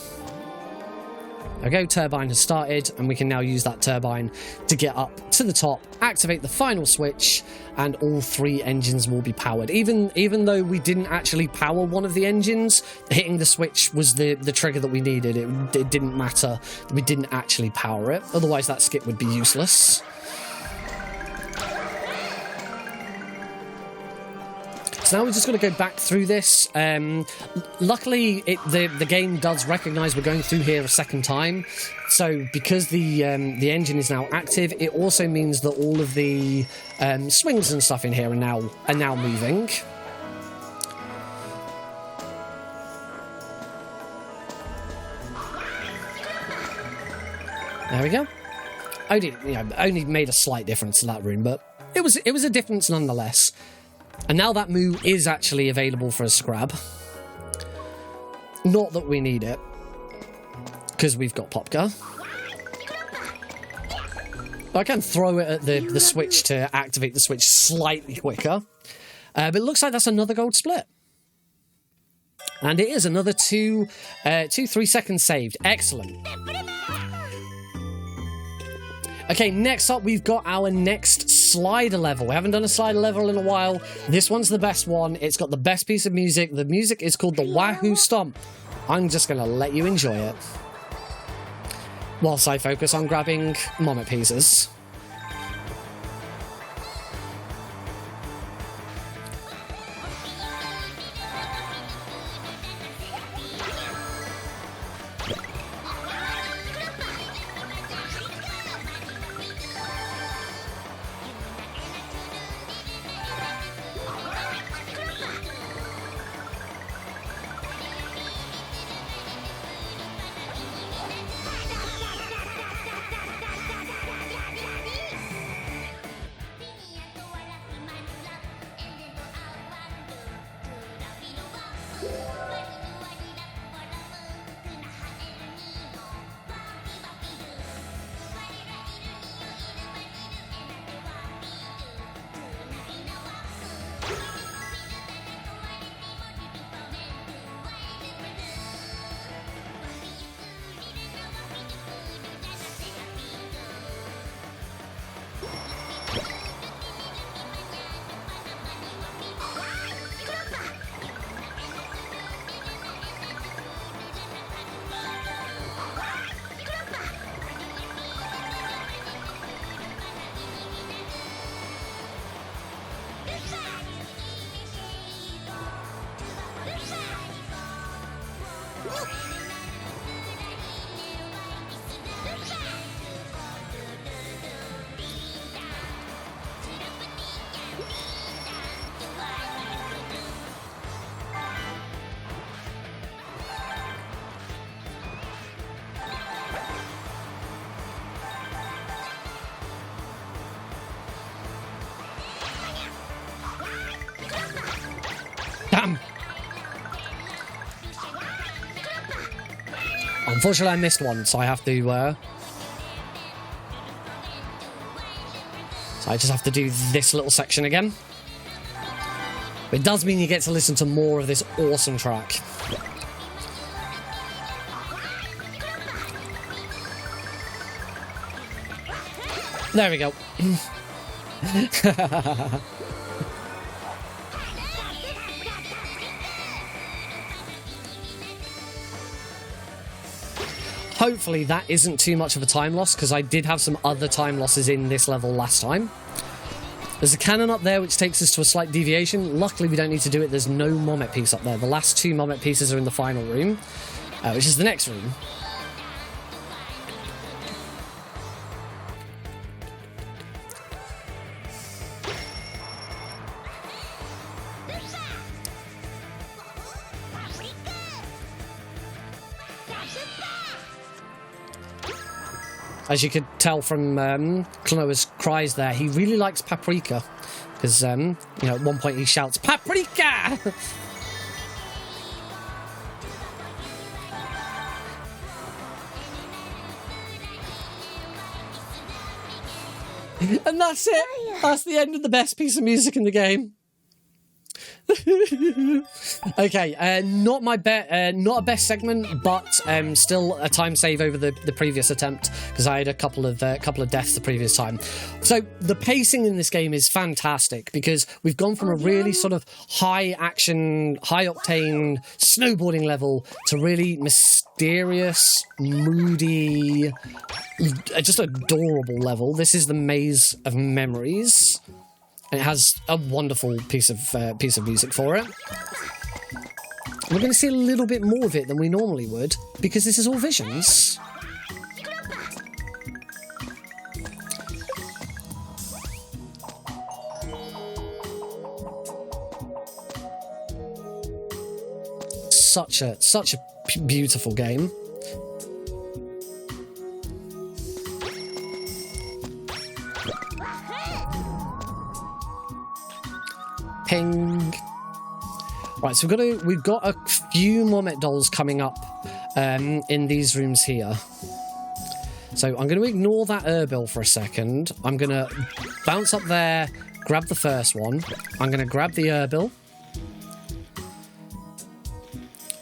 Okay, turbine has started, and we can now use that turbine to get up to the top, activate the final switch, and all 3 engines will be powered. Even though we didn't actually power one of the engines, hitting the switch was the trigger that we needed. It didn't matter that we didn't actually power it, otherwise that skip would be useless. So now we're just going to go back through this. Luckily, the game does recognise we're going through here a second time. So because the engine is now active, it also means that all of the swings and stuff in here are now moving. There we go. Only made a slight difference in that room, but it was a difference nonetheless. And now that moo is actually available for us to grab. Not that we need it, because we've got Popka. I can throw it at the switch to activate the switch slightly quicker. But it looks like that's another gold split. And it is another 3 seconds saved. Excellent. Okay, next up, we've got our next slider level. We haven't done a slider level in a while. This one's the best one. It's got the best piece of music. The music is called the Wahoo Stomp. I'm just going to let you enjoy it, whilst I focus on grabbing Mommet pieces. Damn! Unfortunately, I missed one, so I have to... So I just have to do this little section again. But it does mean you get to listen to more of this awesome track. There we go. Hopefully that isn't too much of a time loss, because I did have some other time losses in this level last time. There's a cannon up there which takes us to a slight deviation. Luckily, we don't need to do it. There's no Mommet piece up there. The last 2 Mommet pieces are in the final room, which is the next room. As you could tell from Klonoa's cries there, he really likes paprika. Because, you know, at one point he shouts, "Paprika!" And that's it. That's the end of the best piece of music in the game. Okay, not a best segment, but still a time save over the previous attempt, because I had a couple of deaths the previous time. So the pacing in this game is fantastic, because we've gone from a really sort of high action, high octane snowboarding level to really mysterious, moody, just adorable level. This is the Maze of Memories. It has a wonderful piece of music for it. We're going to see a little bit more of it than we normally would, because this is all visions. Such a beautiful game. Ping. Right, so we've got a few Mommet dolls coming up in these rooms here. So I'm going to ignore that Erbil for a second. I'm going to bounce up there, grab the first one. I'm going to grab the Erbil.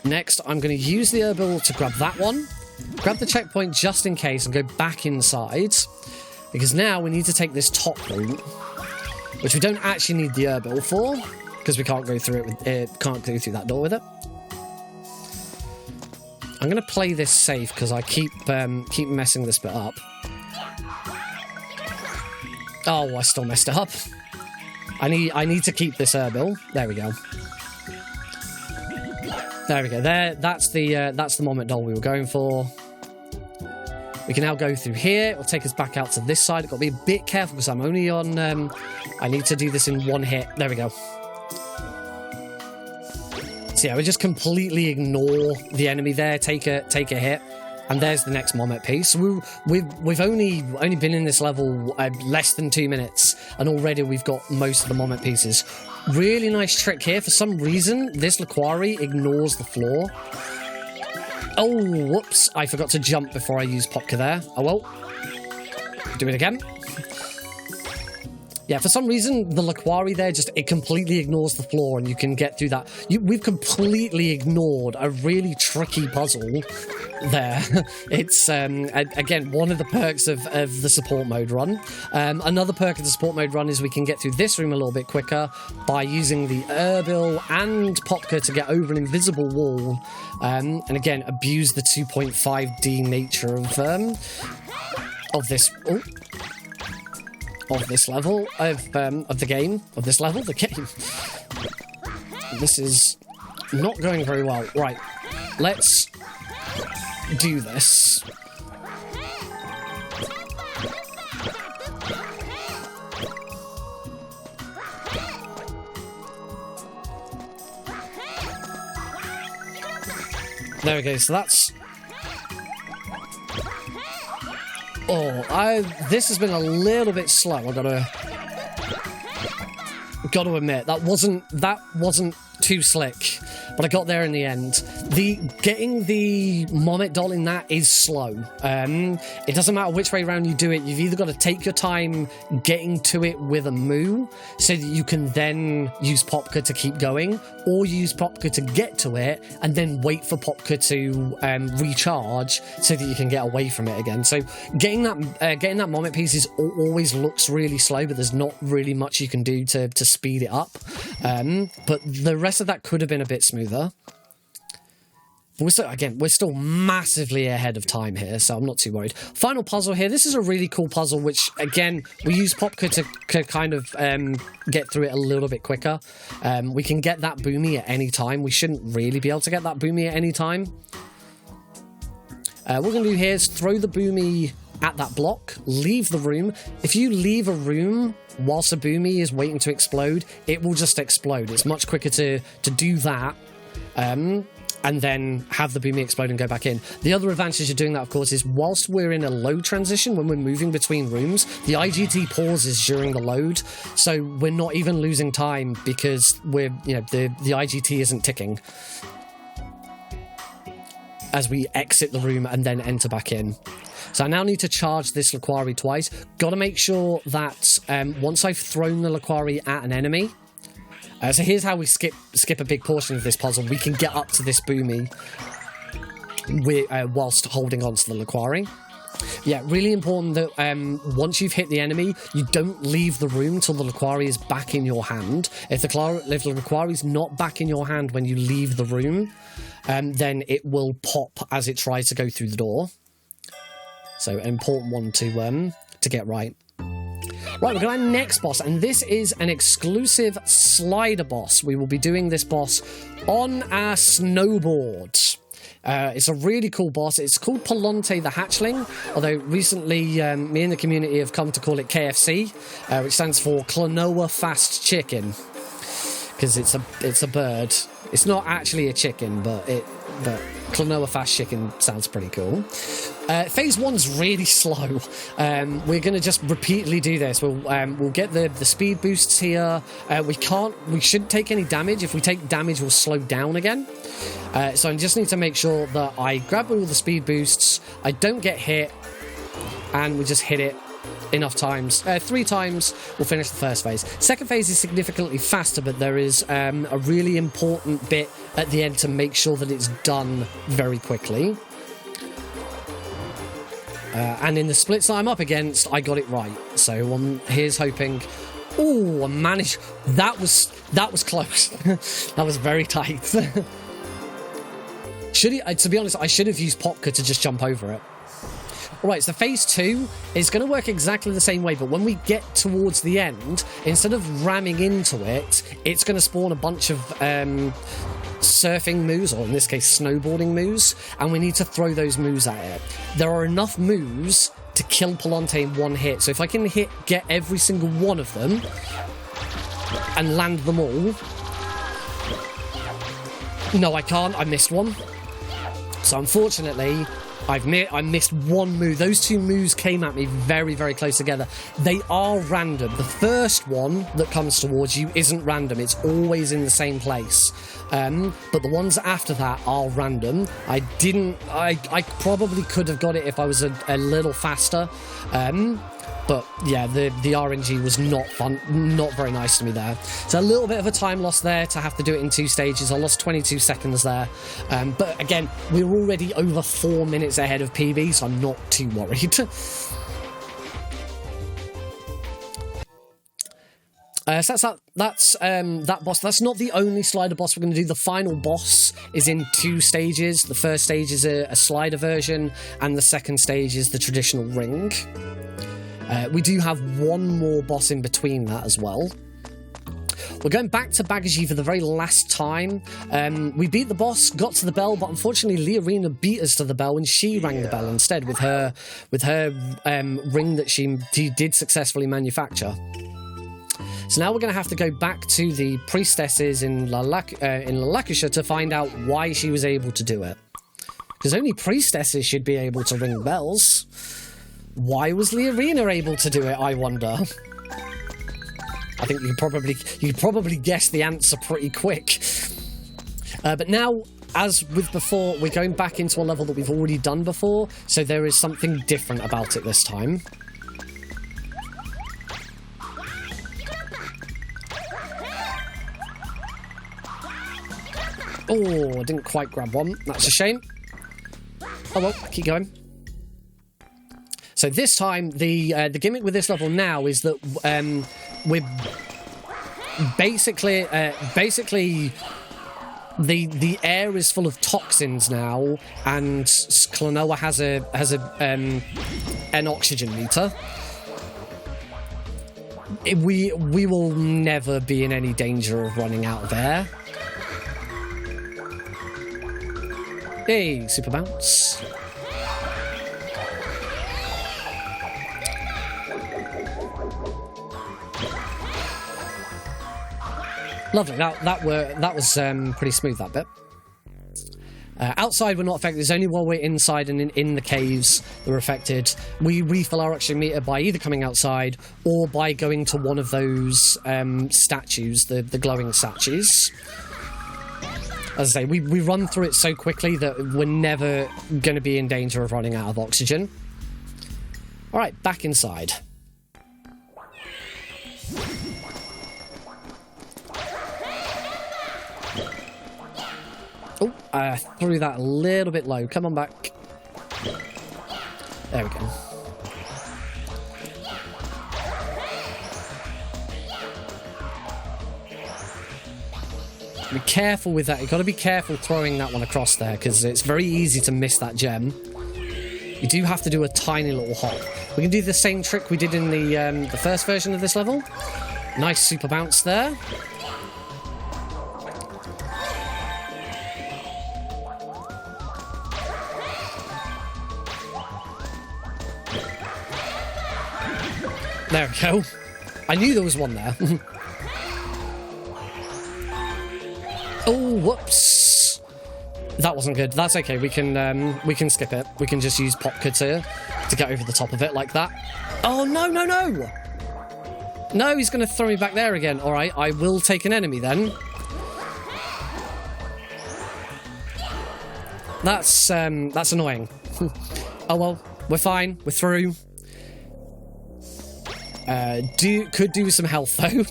Next, I'm going to use the Erbil to grab that one. Grab the checkpoint just in case and go back inside. Because now we need to take this top route, which we don't actually need the Erbil for, because we can't go through it. Can't go through that door with it. I'm going to play this safe because I keep messing this bit up. Oh, I still messed it up. I need to keep this Erbil. There we go. There we go. That's the Mommet doll we were going for. We can now go through here. It'll take us back out to this side. I've got to be a bit careful because I'm only on... I need to do this in one hit. There we go. So yeah, we just completely ignore the enemy there. Take a hit. And there's the next Mommet piece. We've only been in this level less than 2 minutes, and already we've got most of the Mommet pieces. Really nice trick here. For some reason, this Laquari ignores the floor. Oh, whoops. I forgot to jump before I used Popka there. Oh, well. Do it again. Yeah, for some reason, the Laquari there, it completely ignores the floor, and you can get through that. We've completely ignored a really tricky puzzle there. It's, again, one of the perks of the support mode run. Another perk of the support mode run is we can get through this room a little bit quicker by using the Erbil and Popka to get over an invisible wall. And again, abuse the 2.5D nature of this... Oh. Of this level, of the game. This is not going very well. Right, let's do this. There we go, so that's... Oh, this has been a little bit slow. I gotta admit that wasn't too slick, but I got there in the end. Getting the Mommet doll in that is slow. It doesn't matter which way around you do it. You've either got to take your time getting to it with a moo, so that you can then use Popka to keep going, or use Popka to get to it and then wait for Popka to recharge so that you can get away from it again. So getting that Mommet piece always looks really slow, but there's not really much you can do to speed it up. But the rest of that could have been a bit smoother. We're still massively ahead of time here, so I'm not too worried. Final puzzle here. This is a really cool puzzle, which, again, we use Popka to kind of get through it a little bit quicker. We can get that boomy at any time. We shouldn't really be able to get that boomy at any time. What we're going to do here is throw the boomy at that block, leave the room. If you leave a room whilst a boomy is waiting to explode, it will just explode. It's much quicker to do that. And then have the boomy explode and go back in. The other advantage of doing that, of course, is whilst we're in a load transition, when we're moving between rooms, the IGT pauses during the load, so we're not even losing time because the IGT isn't ticking as we exit the room and then enter back in. So I now need to charge this Laquari twice. Got to make sure that once I've thrown the Laquari at an enemy. So here's how we skip a big portion of this puzzle. We can get up to this boomy whilst holding on to the Laquari. Yeah, really important that once you've hit the enemy, you don't leave the room till the Laquari is back in your hand. If the Laquari is not back in your hand when you leave the room, then it will pop as it tries to go through the door. So an important one to get right. Right, we're going to our next boss, and this is an exclusive slider boss. We will be doing this boss on our snowboard. It's a really cool boss. It's called Palonte the Hatchling, although recently me and the community have come to call it KFC, which stands for Klonoa Fast Chicken, because it's a bird. It's not actually a chicken, but Klonoa Fast Chicken sounds pretty cool. Phase 1's really slow. We're going to just repeatedly do this. We'll get the speed boosts here. We shouldn't take any damage. If we take damage, we'll slow down again. So I just need to make sure that I grab all the speed boosts, I don't get hit, and we just hit it enough times. 3 times, we'll finish the first phase. Second phase is significantly faster, but there is a really important bit at the end to make sure that it's done very quickly. And in the splits that I'm up against, I got it right. So here's hoping. Oh, I managed. That was close. That was very tight. To be honest, I should have used Popka to just jump over it. Alright, so phase 2 is going to work exactly the same way, but when we get towards the end, instead of ramming into it, it's going to spawn a bunch of surfing moves, or in this case snowboarding moves, and we need to throw those moves at it. There are enough moves to kill Palonte in one hit, so if I can get every single one of them and land them all. No, I can't. I missed one. So unfortunately, I missed one move. Those 2 moves came at me very, very close together. They are random. The first one that comes towards you isn't random. It's always in the same place. But the ones after that are random. I probably could have got it if I was a little faster. But yeah, the RNG was not fun, not very nice to me there. So a little bit of a time loss there to have to do it in 2 stages. I lost 22 seconds there. But again, we're already over 4 minutes ahead of PB, so I'm not too worried. So that's that boss. That's not the only slider boss we're going to do. The final boss is in 2 stages. The first stage is a slider version, and the second stage is the traditional ring. We do have one more boss in between that as well. We're going back to Bagaji for the very last time. We beat the boss, got to the bell, but unfortunately Leorina beat us to the bell, and she rang the bell instead with her ring that she did successfully manufacture. So now we're going to have to go back to the priestesses in Lalakusha to find out why she was able to do it. Because only priestesses should be able to ring bells. Why was Leorina able to do it, I wonder? I think you could probably guess the answer pretty quick. But now, as with before, we're going back into a level that we've already done before, so there is something different about it this time. Oh, I didn't quite grab one. That's a shame. Oh well, keep going. So this time, the gimmick with this level now is that we're basically the air is full of toxins now, and Klonoa has an oxygen meter. We will never be in any danger of running out of air. Hey, super bounce. Lovely. That was pretty smooth, that bit. Outside, we're not affected. It's only while we're inside and in the caves that we're affected. We refill our oxygen meter by either coming outside or by going to one of those statues, the glowing statues. As I say, we run through it so quickly that we're never going to be in danger of running out of oxygen. All right, back inside. Oh, I threw that a little bit low. Come on back. There we go. Be careful with that. You've got to be careful throwing that one across there, because it's very easy to miss that gem. You do have to do a tiny little hop. We can do the same trick we did in the first version of this level. Nice super bounce there. There we go. I knew there was one there. Oh, whoops. That wasn't good. That's okay. We can skip it. We can just use Popka to get over the top of it like that. Oh, no, no, no. No, he's going to throw me back there again. All right, I will take an enemy then. That's annoying. Oh, well, we're fine. We're through. Could do with some health though.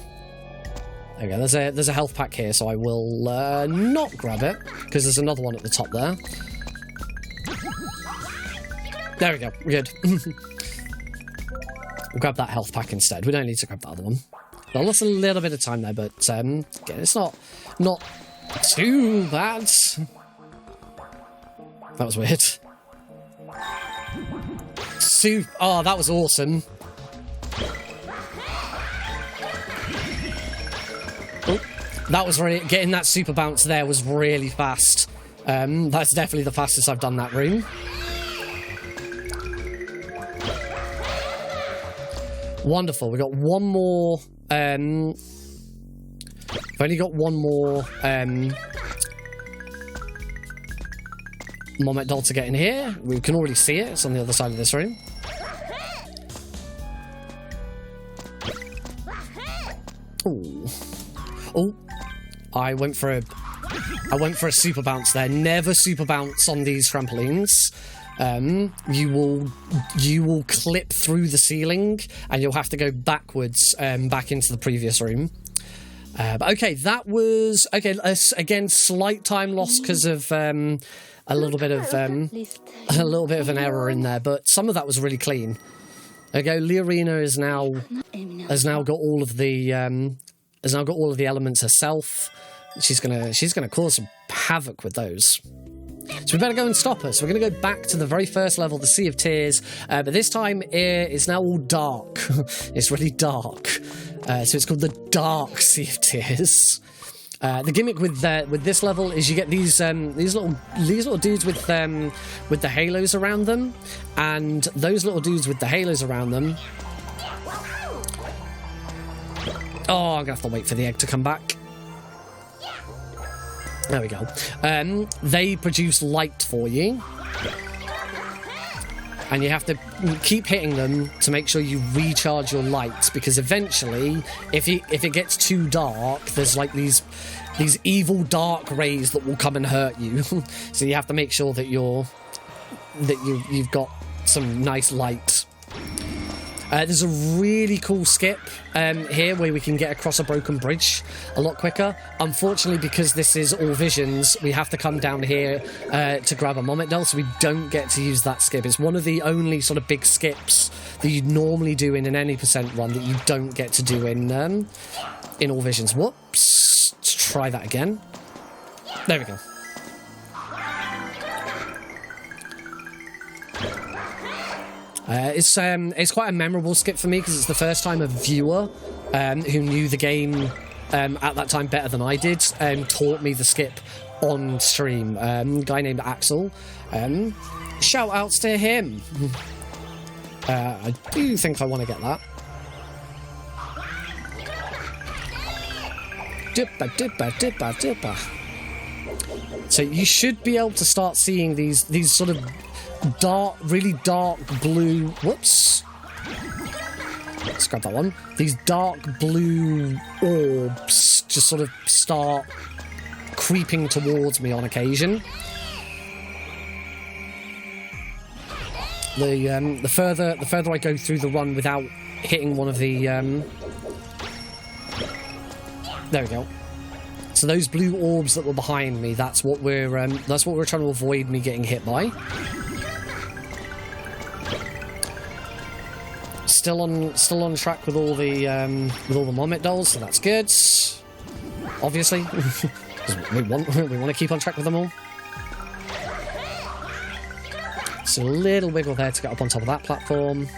There we go. There's a health pack here, so I will not grab it because there's another one at the top there. There we go. We're good. We'll grab that health pack instead. We don't need to grab the other one. Well, lost a little bit of time there, but again, it's not too bad. That was weird. Oh, that was awesome. Oh, that was really... Getting that super bounce there was really fast. That's definitely the fastest I've done that room. Wonderful. We got one more... We've only got one more... Moment doll to get in here. We can already see it. It's on the other side of this room. Ooh. Oh, I went for a super bounce there. Never super bounce on these trampolines. You will clip through the ceiling, and you'll have to go backwards back into the previous room. But okay, that was okay. Again, slight time loss because of a little bit of an error in there, but some of that was really clean. There we go. Leorina has now got all of the elements herself. She's gonna cause some havoc with those. So we better go and stop her. So we're going to go back to the very first level, the Sea of Tears, but this time it's now all dark. It's really dark, so it's called the Dark Sea of Tears. The gimmick with this level is you get these little dudes with the halos around them, and those little dudes with the halos around them. Oh, I'm gonna have to wait for the egg to come back. There we go. They produce light for you, and you have to keep hitting them to make sure you recharge your light, because eventually, if it gets too dark, there's like these evil dark rays that will come and hurt you. So you have to make sure that you've got some nice light. There's a really cool skip here where we can get across a broken bridge a lot quicker. Unfortunately, because this is all visions, we have to come down here to grab a Moment Doll, so we don't get to use that skip. It's one of the only sort of big skips that you normally do in an any % run that you don't get to do in all visions. Whoops. Let's try that again. There we go. It's quite a memorable skip for me because it's the first time a viewer who knew the game at that time better than I did taught me the skip on stream. Guy named Axel. Shout outs to him. I do think I want to get that. Dipper, dipper, dipper, dipper. So you should be able to start seeing these sort of dark, really dark blue. Whoops. Let's grab that one. These dark blue orbs just sort of start creeping towards me on occasion. The further I go through the run without hitting one of the there we go. So those blue orbs that were behind me, that's what we're trying to avoid me getting hit by. Still on track with all the Mommet dolls, so that's good. Obviously, because we want to keep on track with them all. So a little wiggle there to get up on top of that platform.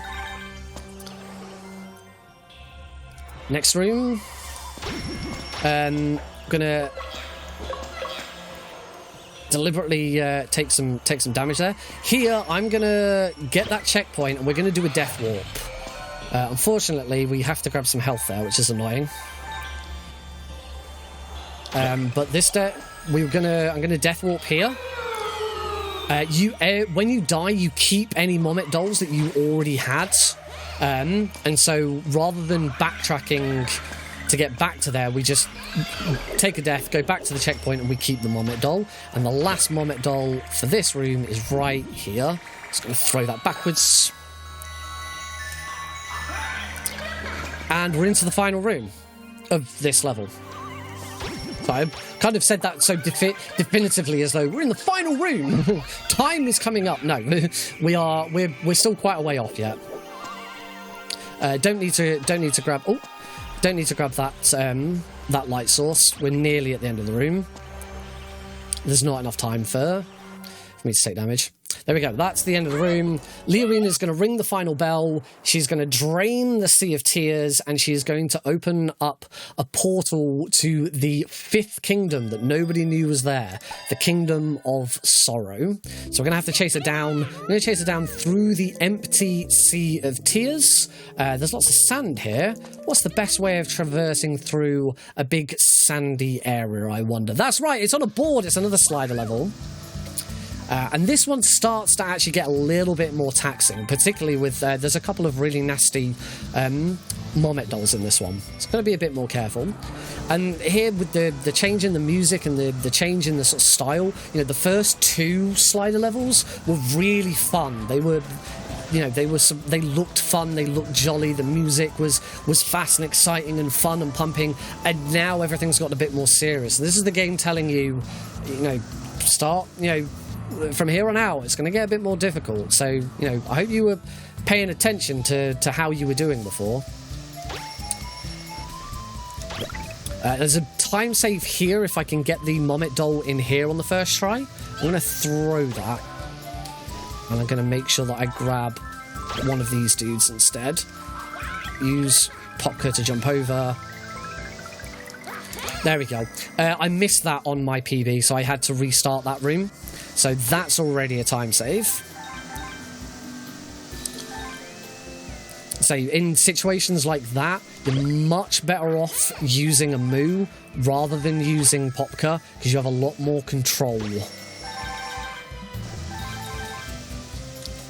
Next room. Gonna deliberately take some damage there. Here, I'm gonna get that checkpoint, and we're gonna do a death warp. Unfortunately, we have to grab some health there, which is annoying. But this I'm gonna death warp here. When you die, you keep any Mommet dolls that you already had, and so rather than backtracking to get back to there, we just take a death, go back to the checkpoint, and we keep the Mommet doll. And the last Mommet doll for this room is right here. Just going to throw that backwards. And we're into the final room of this level. So I kind of said that so definitively, as though we're in the final room. Time is coming up. No, we're still quite a way off yet. Don't need to grab. Oh. Don't need to grab that light source. We're nearly at the end of the room. There's not enough time for me to take damage. There we go. That's the end of the room. Leorina's going to ring the final bell. She's going to drain the Sea of Tears, and she's going to open up a portal to the fifth kingdom that nobody knew was there, the Kingdom of Sorrow. So we're going to have to chase her down. We're going to chase her down through the empty Sea of Tears. There's lots of sand here. What's the best way of traversing through a big sandy area, I wonder? That's right, it's on a board. It's another slider level. And this one starts to actually get a little bit more taxing, particularly with, there's a couple of really nasty Mommet dolls in this one. It's going to be a bit more careful. And here with the change in the music and the change in the sort of style, you know, the first two slider levels were really fun. They were, you know, they looked fun, they looked jolly, the music was fast and exciting and fun and pumping, and now everything's got a bit more serious. This is the game telling you, you know, start, you know, from here on out, it's going to get a bit more difficult. So, you know, I hope you were paying attention to how you were doing before. There's a time save here if I can get the Mommet doll in here on the first try. I'm going to throw that. And I'm going to make sure that I grab one of these dudes instead. Use Popka to jump over. There we go. I missed that on my PB, so I had to restart that room. So that's already a time save. So in situations like that, you're much better off using a Moo rather than using Popka, because you have a lot more control.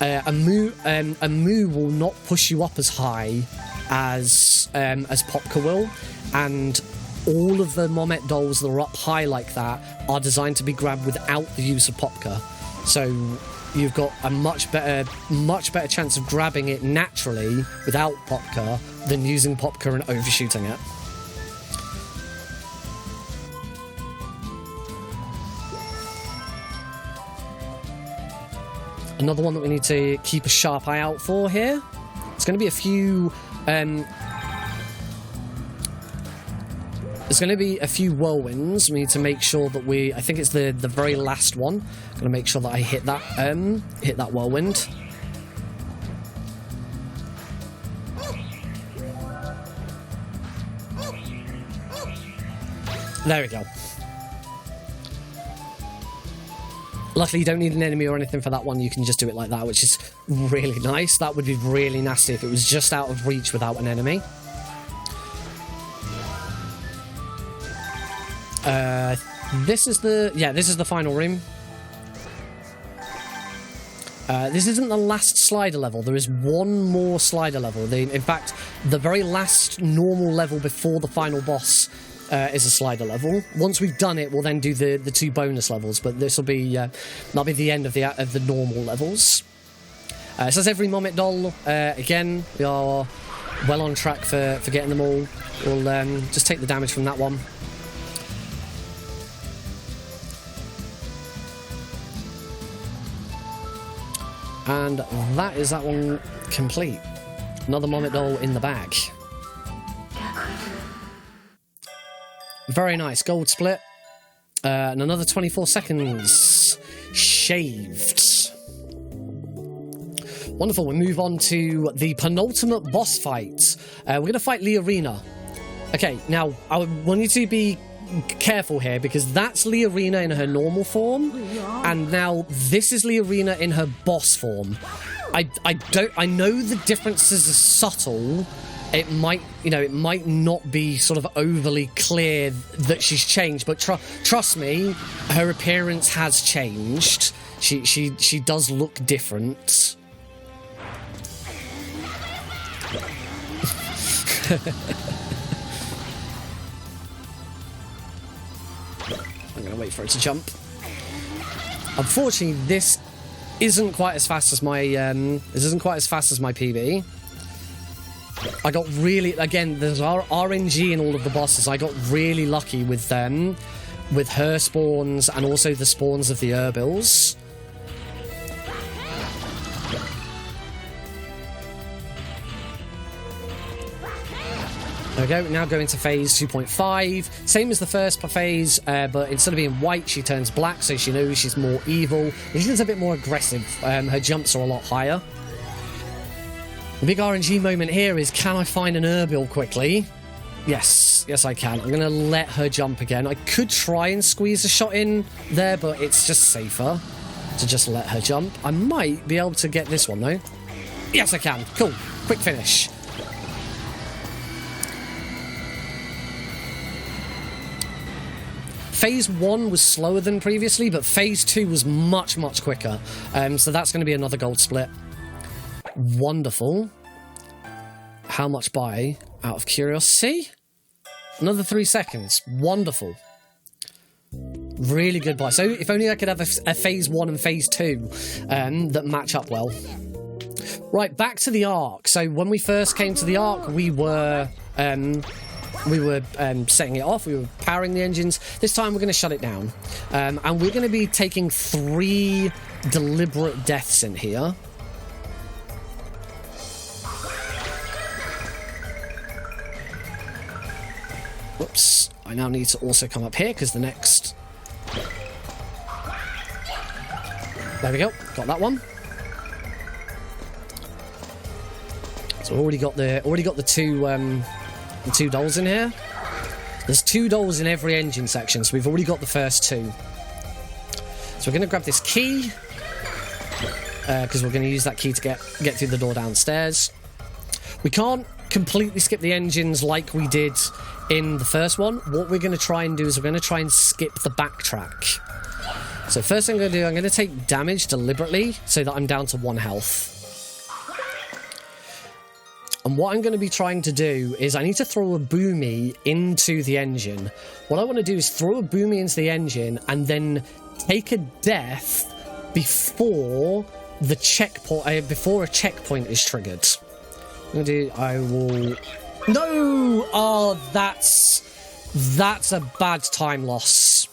A Moo will not push you up as high as Popka will, and all of the Mommet dolls that are up high like that are designed to be grabbed without the use of Popka. So you've got a much better chance of grabbing it naturally without Popka than using Popka and overshooting it. Another one that we need to keep a sharp eye out for here. It's going to be a few... there's There's going to be a few whirlwinds. We need to make sure that I think it's the very last one. I'm going to make sure that I hit that whirlwind. There we go. Luckily, you don't need an enemy or anything for that one. You can just do it like that, which is really nice. That would be really nasty if it was just out of reach without an enemy. This is the final room. This isn't the last slider level. There is one more slider level. In fact, the very last normal level before the final boss is a slider level. Once we've done it, we'll then do the 2 bonus levels. But this will be that'll be the end of the normal levels. So that's every Mommet doll. Again, we are well on track for getting them all. We'll just take the damage from that one. And that is that one complete. Another Mommet doll in the bag. Very nice. Gold split. And another 24 seconds. Shaved. Wonderful. We move on to the penultimate boss fight. We're going to fight Leorina. Okay, now, I want you to be careful here, because that's Leorina in her normal form, and now this is Leorina in her boss form. I know the differences are subtle. It might not be sort of overly clear that she's changed, but trust me, her appearance has changed. She does look different. I'm going to wait for it to jump. Unfortunately, this isn't quite as fast as my PB. I got really, again, there's RNG in all of the bosses. I got really lucky with them, with her spawns and also the spawns of the Urbils. There we go, now going to phase 2.5. Same as the first phase, but instead of being white, she turns black, so she knows she's more evil. She's a bit more aggressive. Her jumps are a lot higher. The big RNG moment here is, can I find an Urbil quickly? Yes, I can. I'm going to let her jump again. I could try and squeeze a shot in there, but it's just safer to just let her jump. I might be able to get this one, though. Yes, I can. Cool. Quick finish. Phase 1 was slower than previously, but Phase 2 was much, much quicker. So that's going to be another gold split. Wonderful. How much by, out of curiosity? Another 3 seconds. Wonderful. Really good buy. So if only I could have a Phase 1 and Phase 2 that match up well. Right, back to the Ark. So when we first came to the Ark, we were setting it off, we were powering the engines. This time we're going to shut it down. And we're going to be taking 3 deliberate deaths in here. Whoops. I now need to also come up here, because the next... There we go. Got that one. So already got the two dolls in here. There's 2 dolls in every engine section, so we've already got the first 2. So we're going to grab this key, because we're going to use that key to get through the door downstairs. We can't completely skip the engines like we did in the first one. What we're going to try and do is we're going to try and skip the backtrack. So first thing I'm going to do, I'm going to take damage deliberately so that I'm down to 1 health. And what I'm going to be trying to do is I need to throw a boomy into the engine. What I want to do is throw a boomy into the engine and then take a death before the checkpoint, before a checkpoint is triggered. I will... No! Oh, that's a bad time loss.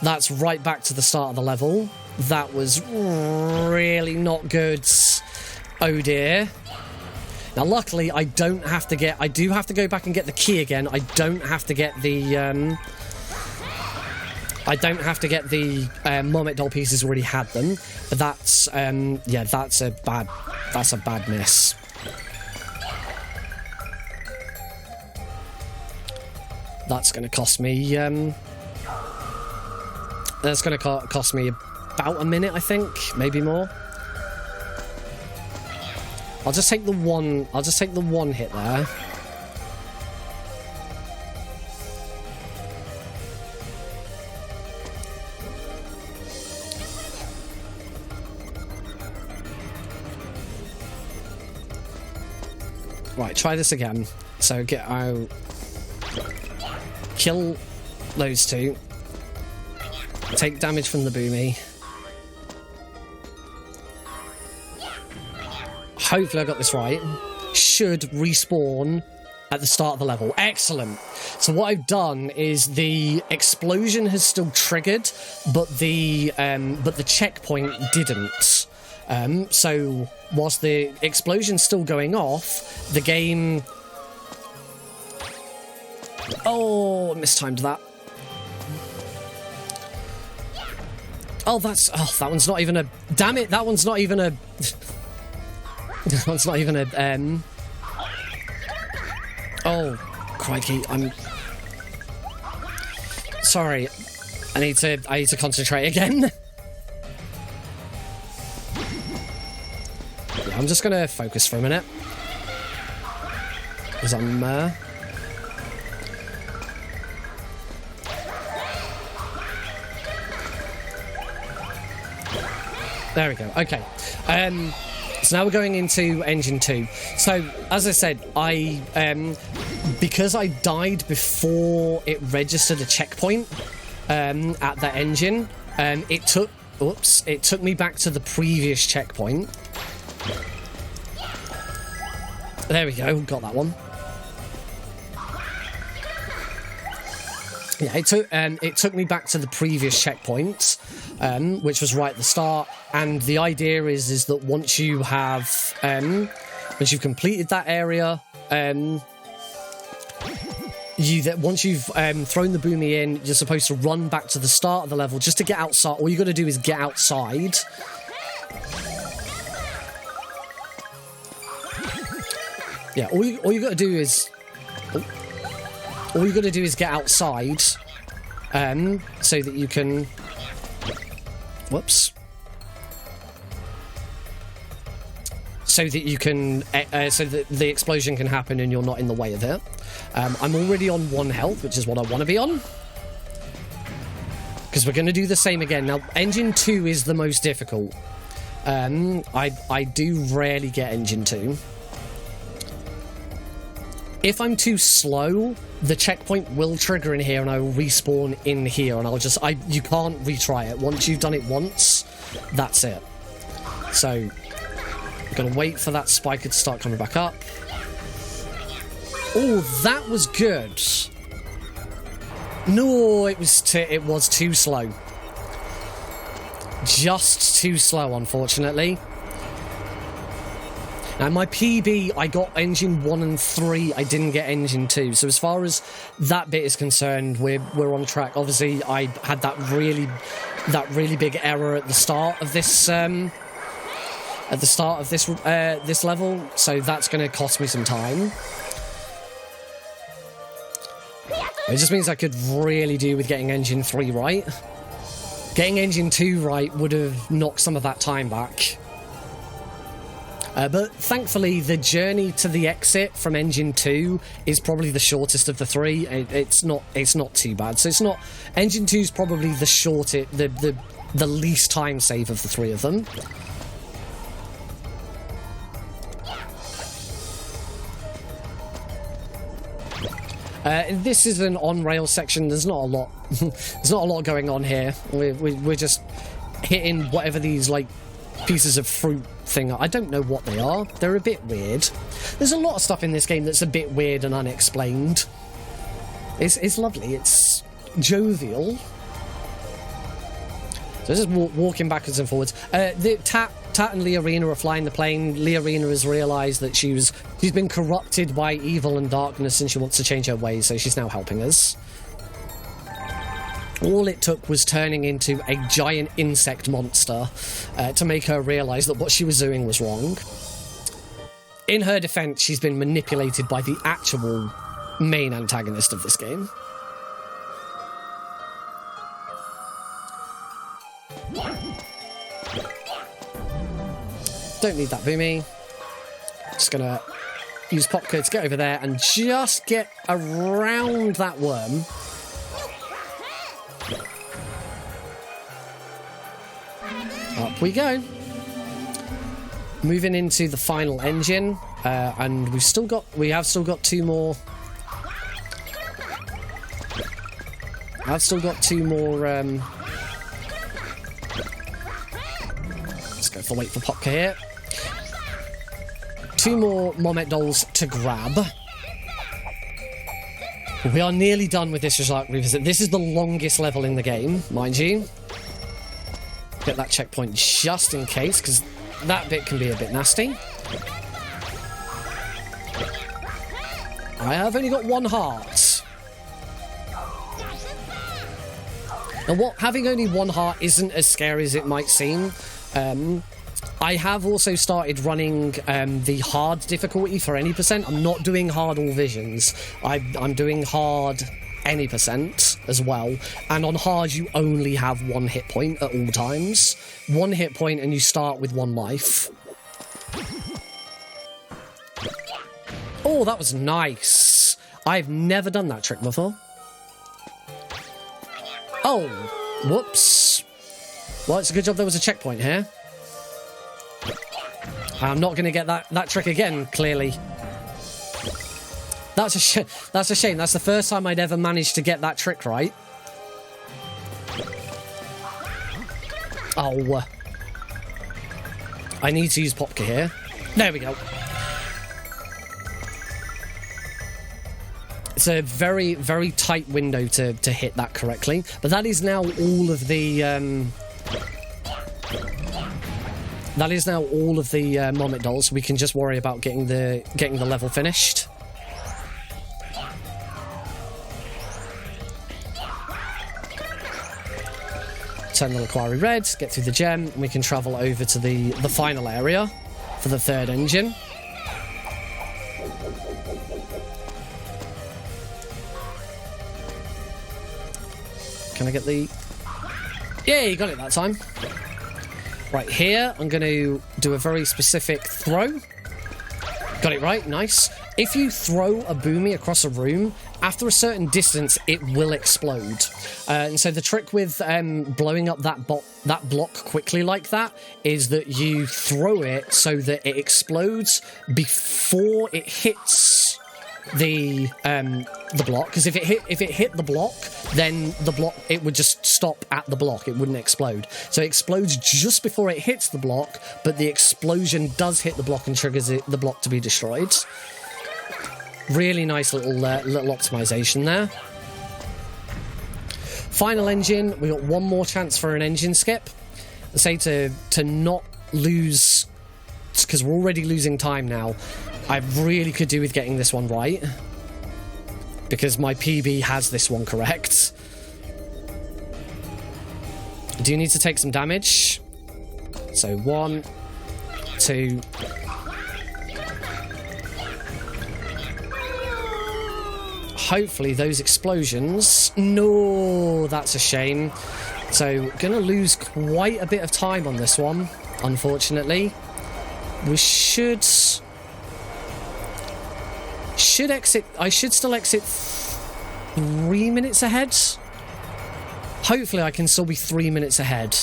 That's right back to the start of the level. That was really not good. Oh dear. Now, luckily, I don't have to get... I do have to go back and get the key again. I don't have to get the... I don't have to get the Marmot doll pieces. Already had them, but that's yeah, that's a bad miss. That's going to cost me. That's going to cost me about a minute, I think, maybe more. I'll just take the one. I'll just take the one hit there. Right, try this again. So get out, kill those two, take damage from the boomy. Hopefully I got this right. Should respawn at the start of the level. Excellent. So what I've done is the explosion has still triggered, but the checkpoint didn't. So whilst the explosion's still going off, the game... Oh, mistimed that. Oh, that's... Oh, that one's not even a... Damn it, that one's not even a... That one's not even a... Oh, crikey, I'm... Sorry. I need to concentrate again. I'm just going to focus for a minute. Because I'm... There we go. Okay. So now we're going into Engine 2. So, as I said, because I died before it registered a checkpoint at that engine, it took me back to the previous checkpoint. There we go, got that one. Yeah, it took me back to the previous checkpoint, which was right at the start. And the idea is that once you have once you've completed that area, once you've thrown the boomy in, you're supposed to run back to the start of the level just to get outside. All you got to do is get outside. Yeah, all you got to do is get outside, so that you can. Whoops. So that you can, so that the explosion can happen and you're not in the way of it. I'm already on 1 health, which is what I want to be on. Because we're going to do the same again. Now, Engine 2 is the most difficult. I do rarely get Engine 2. If I'm too slow, the checkpoint will trigger in here and I will respawn in here, and you can't retry it. Once you've done it once, that's it. So, I'm going to wait for that spiker to start coming back up. Oh, that was good. No, it was too slow. Just too slow, unfortunately. Now, my PB, I got Engine 1 and 3, I didn't get Engine 2. So as far as that bit is concerned, we're on track. Obviously, I had that really big error at the start of this this level, so that's going to cost me some time. It just means I could really do with getting Engine 3 right. Getting Engine 2 right would have knocked some of that time back. But thankfully, the journey to the exit from Engine 2 is probably the shortest of the 3. It's not too bad. So it's not... Engine 2 is probably the shortest, the least time save of the 3 of them. This is an on-rail section. There's not a lot. There's not a lot going on here. We're just hitting whatever these like pieces of fruit thing are. I don't know what they are. They're a bit weird. There's a lot of stuff in this game that's a bit weird and unexplained. It's lovely. It's jovial. So just walking backwards and forwards. Tap Tat and Leorina are flying the plane. Leorina has realised that she's been corrupted by evil and darkness, and she wants to change her ways, so she's now helping us. All it took was turning into a giant insect monster to make her realise that what she was doing was wrong. In her defence, she's been manipulated by the actual main antagonist of this game. Don't need that boomy. Just gonna use Popka to get over there and just get around that worm. Up we go. Moving into the final engine, and we have still got two more. I've still got two more. Let's go for wait for Popka here. Two more Momet dolls to grab. We are nearly done with this Result Revisit. This is the longest level in the game, mind you. Get that checkpoint just in case, because that bit can be a bit nasty. I have only got one heart. Now, having only one heart isn't as scary as it might seem. I have also started running the hard difficulty for any percent. I'm not doing hard all visions. I'm doing hard any percent as well. And on hard, you only have one hit point at all times. One hit point and you start with one life. Oh, that was nice. I've never done that trick before. Oh, whoops. Well, it's a good job there was a checkpoint here. I'm not going to get that trick again, clearly. That's a shame. That's the first time I'd ever managed to get that trick right. Oh. I need to use Popka here. There we go. It's a very, very tight window to hit that correctly. But that is now all of the... that is now all of the Momet dolls. We can just worry about getting the level finished. Turn the Laquari red, get through the gem, and we can travel over to the final area for the third engine. Can I get the... Yeah, you got it that time. Right here, I'm going to do a very specific throw. Got it right, nice. If you throw a boomy across a room, after a certain distance, it will explode. And so the trick with blowing up that block quickly like that is that you throw it so that it explodes before it hits the block. Because if it hit the block, then it would just stop at the block. It wouldn't explode. So it explodes just before it hits the block, but the explosion does hit the block and triggers the block to be destroyed. Really nice little optimization there. Final engine. We got one more chance for an engine skip. I say to not lose, because we're already losing time now. I really could do with getting this one right, because my PB has this one correct. I do need to take some damage. So 1, 2. Hopefully those explosions... No, that's a shame. So, gonna lose quite a bit of time on this one, unfortunately. We should exit... I should still exit 3 minutes ahead. Hopefully I can still be 3 minutes ahead.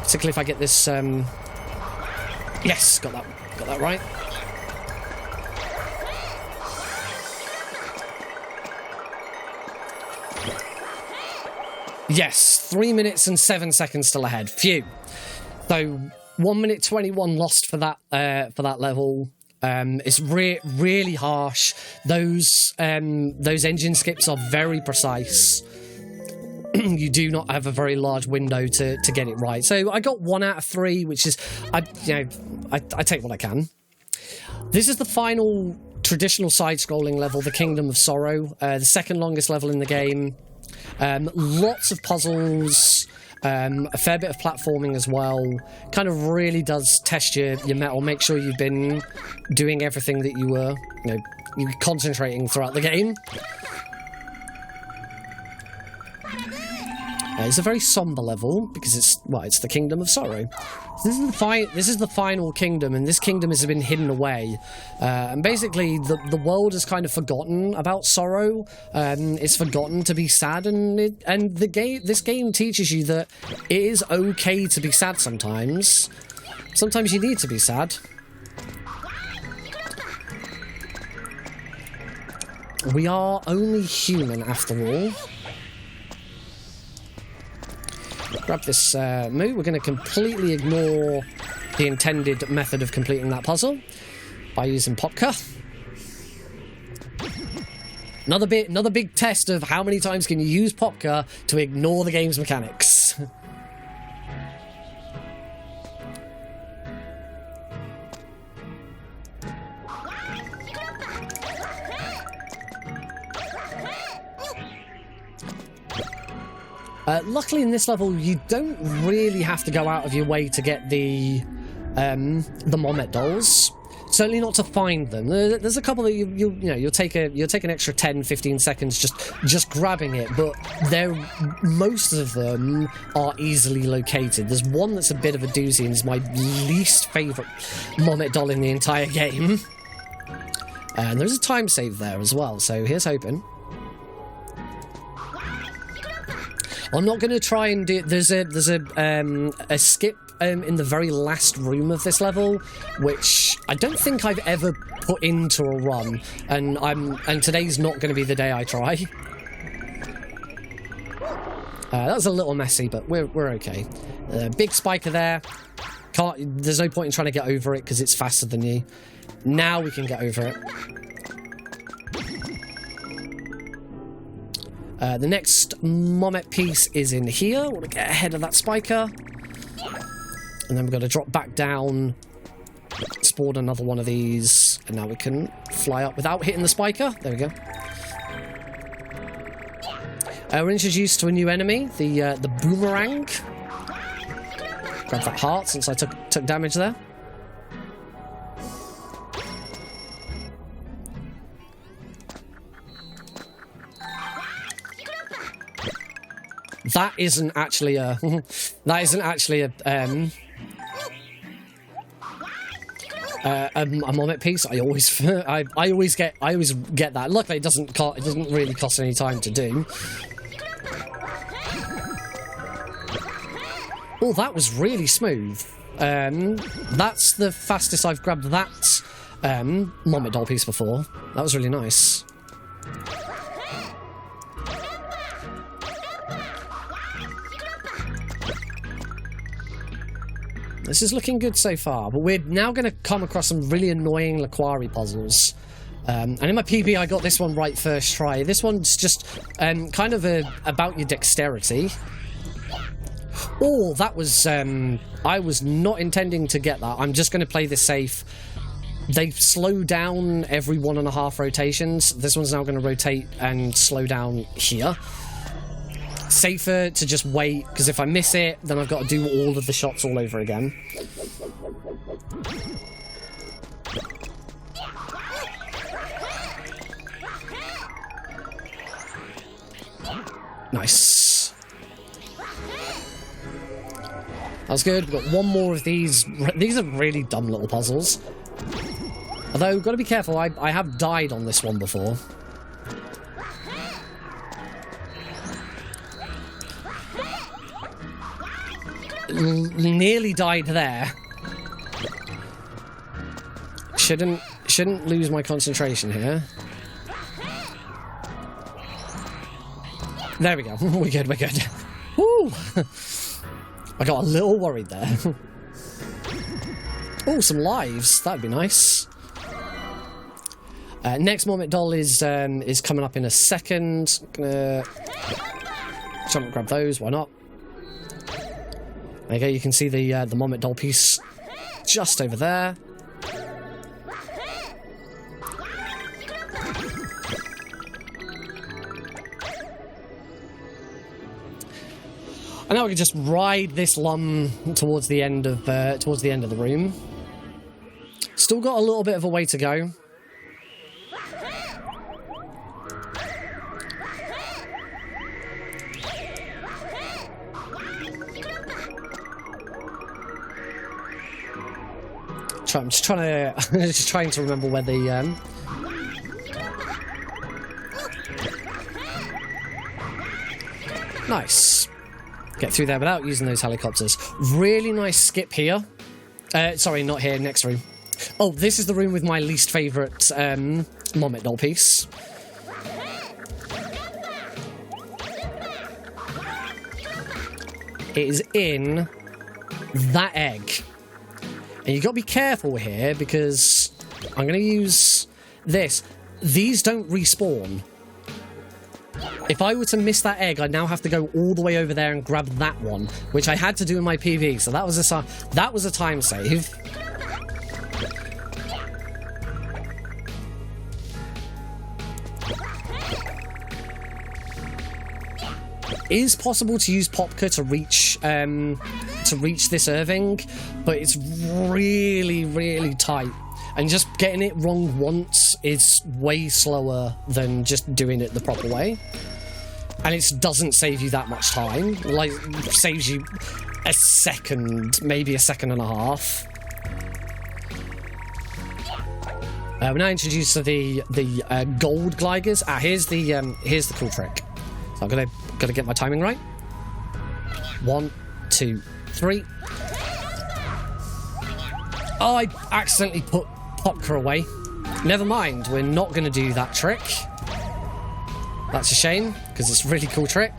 Particularly if I get this... Yes, got that right. Yes, 3 minutes and 7 seconds still ahead. Phew. So 1 minute 21 lost for that level. It's really harsh. Those engine skips are very precise. you do not have a very large window to get it right. So I got 1 out of 3, which is, I take what I can. This is the final traditional side-scrolling level, the Kingdom of Sorrow, the second longest level in the game. Lots of puzzles, a fair bit of platforming as well. Kind of really does test your mettle, make sure you've been doing everything that you were, you were concentrating throughout the game. It's a very somber level because it's the Kingdom of Sorrow. This is the final kingdom, and this kingdom has been hidden away. And basically, the world has kind of forgotten about sorrow. It's forgotten to be sad, and this game teaches you that it is okay to be sad sometimes. Sometimes you need to be sad. We are only human after all. Grab this Moo. We're going to completely ignore the intended method of completing that puzzle by using Popka. Another big test of how many times can you use Popka to ignore the game's mechanics. Luckily in this level, you don't really have to go out of your way to get the Momet dolls. Certainly not to find them. There's a couple that you'll take an extra 10-15 seconds just grabbing it, but most of them are easily located. There's one that's a bit of a doozy and is my least favourite Momet doll in the entire game. And there's a time save there as well, so here's hoping. I'm not going to try and do... There's a skip in the very last room of this level, which I don't think I've ever put into a run, and today's not going to be the day I try. That was a little messy, but we're okay. Big spiker there. There's no point in trying to get over it because it's faster than you. Now we can get over it. The next Momet piece is in here. I want to get ahead of that spiker. And then we've got to drop back down, spawn another one of these, and now we can fly up without hitting the spiker. There we go. We're introduced to a new enemy, the boomerang. Grab that heart since I took damage there. That isn't actually a Momet piece. I always get that. Luckily, it doesn't really cost any time to do. Oh, that was really smooth. That's the fastest I've grabbed that Momet doll piece before. That was really nice. This is looking good so far, but we're now going to come across some really annoying Laquari puzzles. And in my PB, I got this one right first try. This one's just kind of about your dexterity. Oh, that was... I was not intending to get that. I'm just going to play this safe. They slow down every 1.5 rotations. This one's now going to rotate and slow down here. Safer to just wait, because if I miss it, then I've got to do all of the shots all over again. Nice. That's good. We've got one more of these. These are really dumb little puzzles. Although, got to be careful. I have died on this one before. Nearly died there. Shouldn't lose my concentration here. There we go. We're good. Woo! I got a little worried there. Oh, some lives. That'd be nice. Next Momet doll is coming up in a second. Try not to grab those, why not? There you go, you can see the Mommet doll piece just over there. And now we can just ride this lum towards the end of the room. Still got a little bit of a way to go. I'm just trying to remember where the nice. Get through there without using those helicopters. Really nice skip here. Sorry, not here, next room. Oh, this is the room with my least favourite Mommet doll piece. It is in that egg. And you've got to be careful here, because I'm going to use this. These don't respawn. If I were to miss that egg, I'd now have to go all the way over there and grab that one, which I had to do in my PV, so that was a time save. It is possible to use Popka to reach this Irving, but it's really, really tight. And just getting it wrong once is way slower than just doing it the proper way. And it doesn't save you that much time. Like, saves you a second, maybe a second and a half. We're now introduced to the gold gliders. Here's the cool trick. So I'm gotta get my timing right. 1, 2, 3. Oh, I accidentally put Popka away. Never mind, we're not going to do that trick. That's a shame, because it's a really cool trick.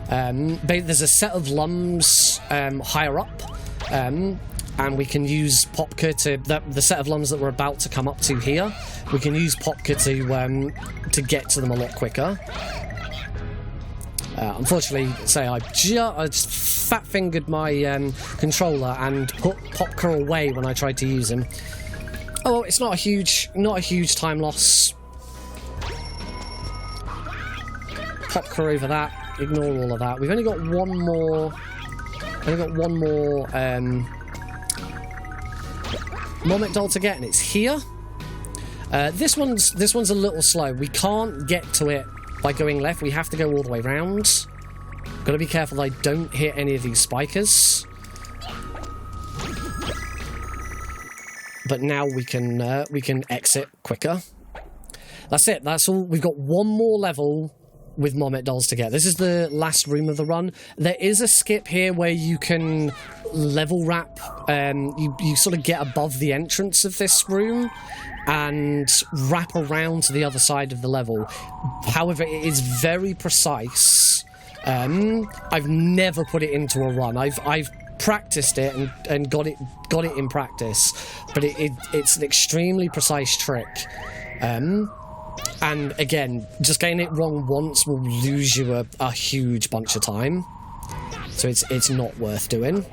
There's a set of lums higher up, and we can use Popka to... The set of lums that we're about to come up to here, we can use Popka to get to them a lot quicker. Unfortunately, I just fat-fingered my controller and put Popka away when I tried to use him. Oh, it's not a huge time loss. Popka over that. Ignore all of that. We've only got one more. Mommet doll to get, and it's here. This one's a little slow. We can't get to it by going left. We have to go all the way round. Got to be careful that I don't hit any of these spikers. But now we can exit quicker. That's it. That's all. We've got one more level with Mommet dolls to get. This is the last room of the run. There is a skip here where you can level wrap. You sort of get above the entrance of this room and wrap around to the other side of the level. However, it is very precise. I've never put it into a run. I've practiced it and got it in practice, but it's an extremely precise trick. And again, just getting it wrong once will lose you a huge bunch of time. So it's not worth doing.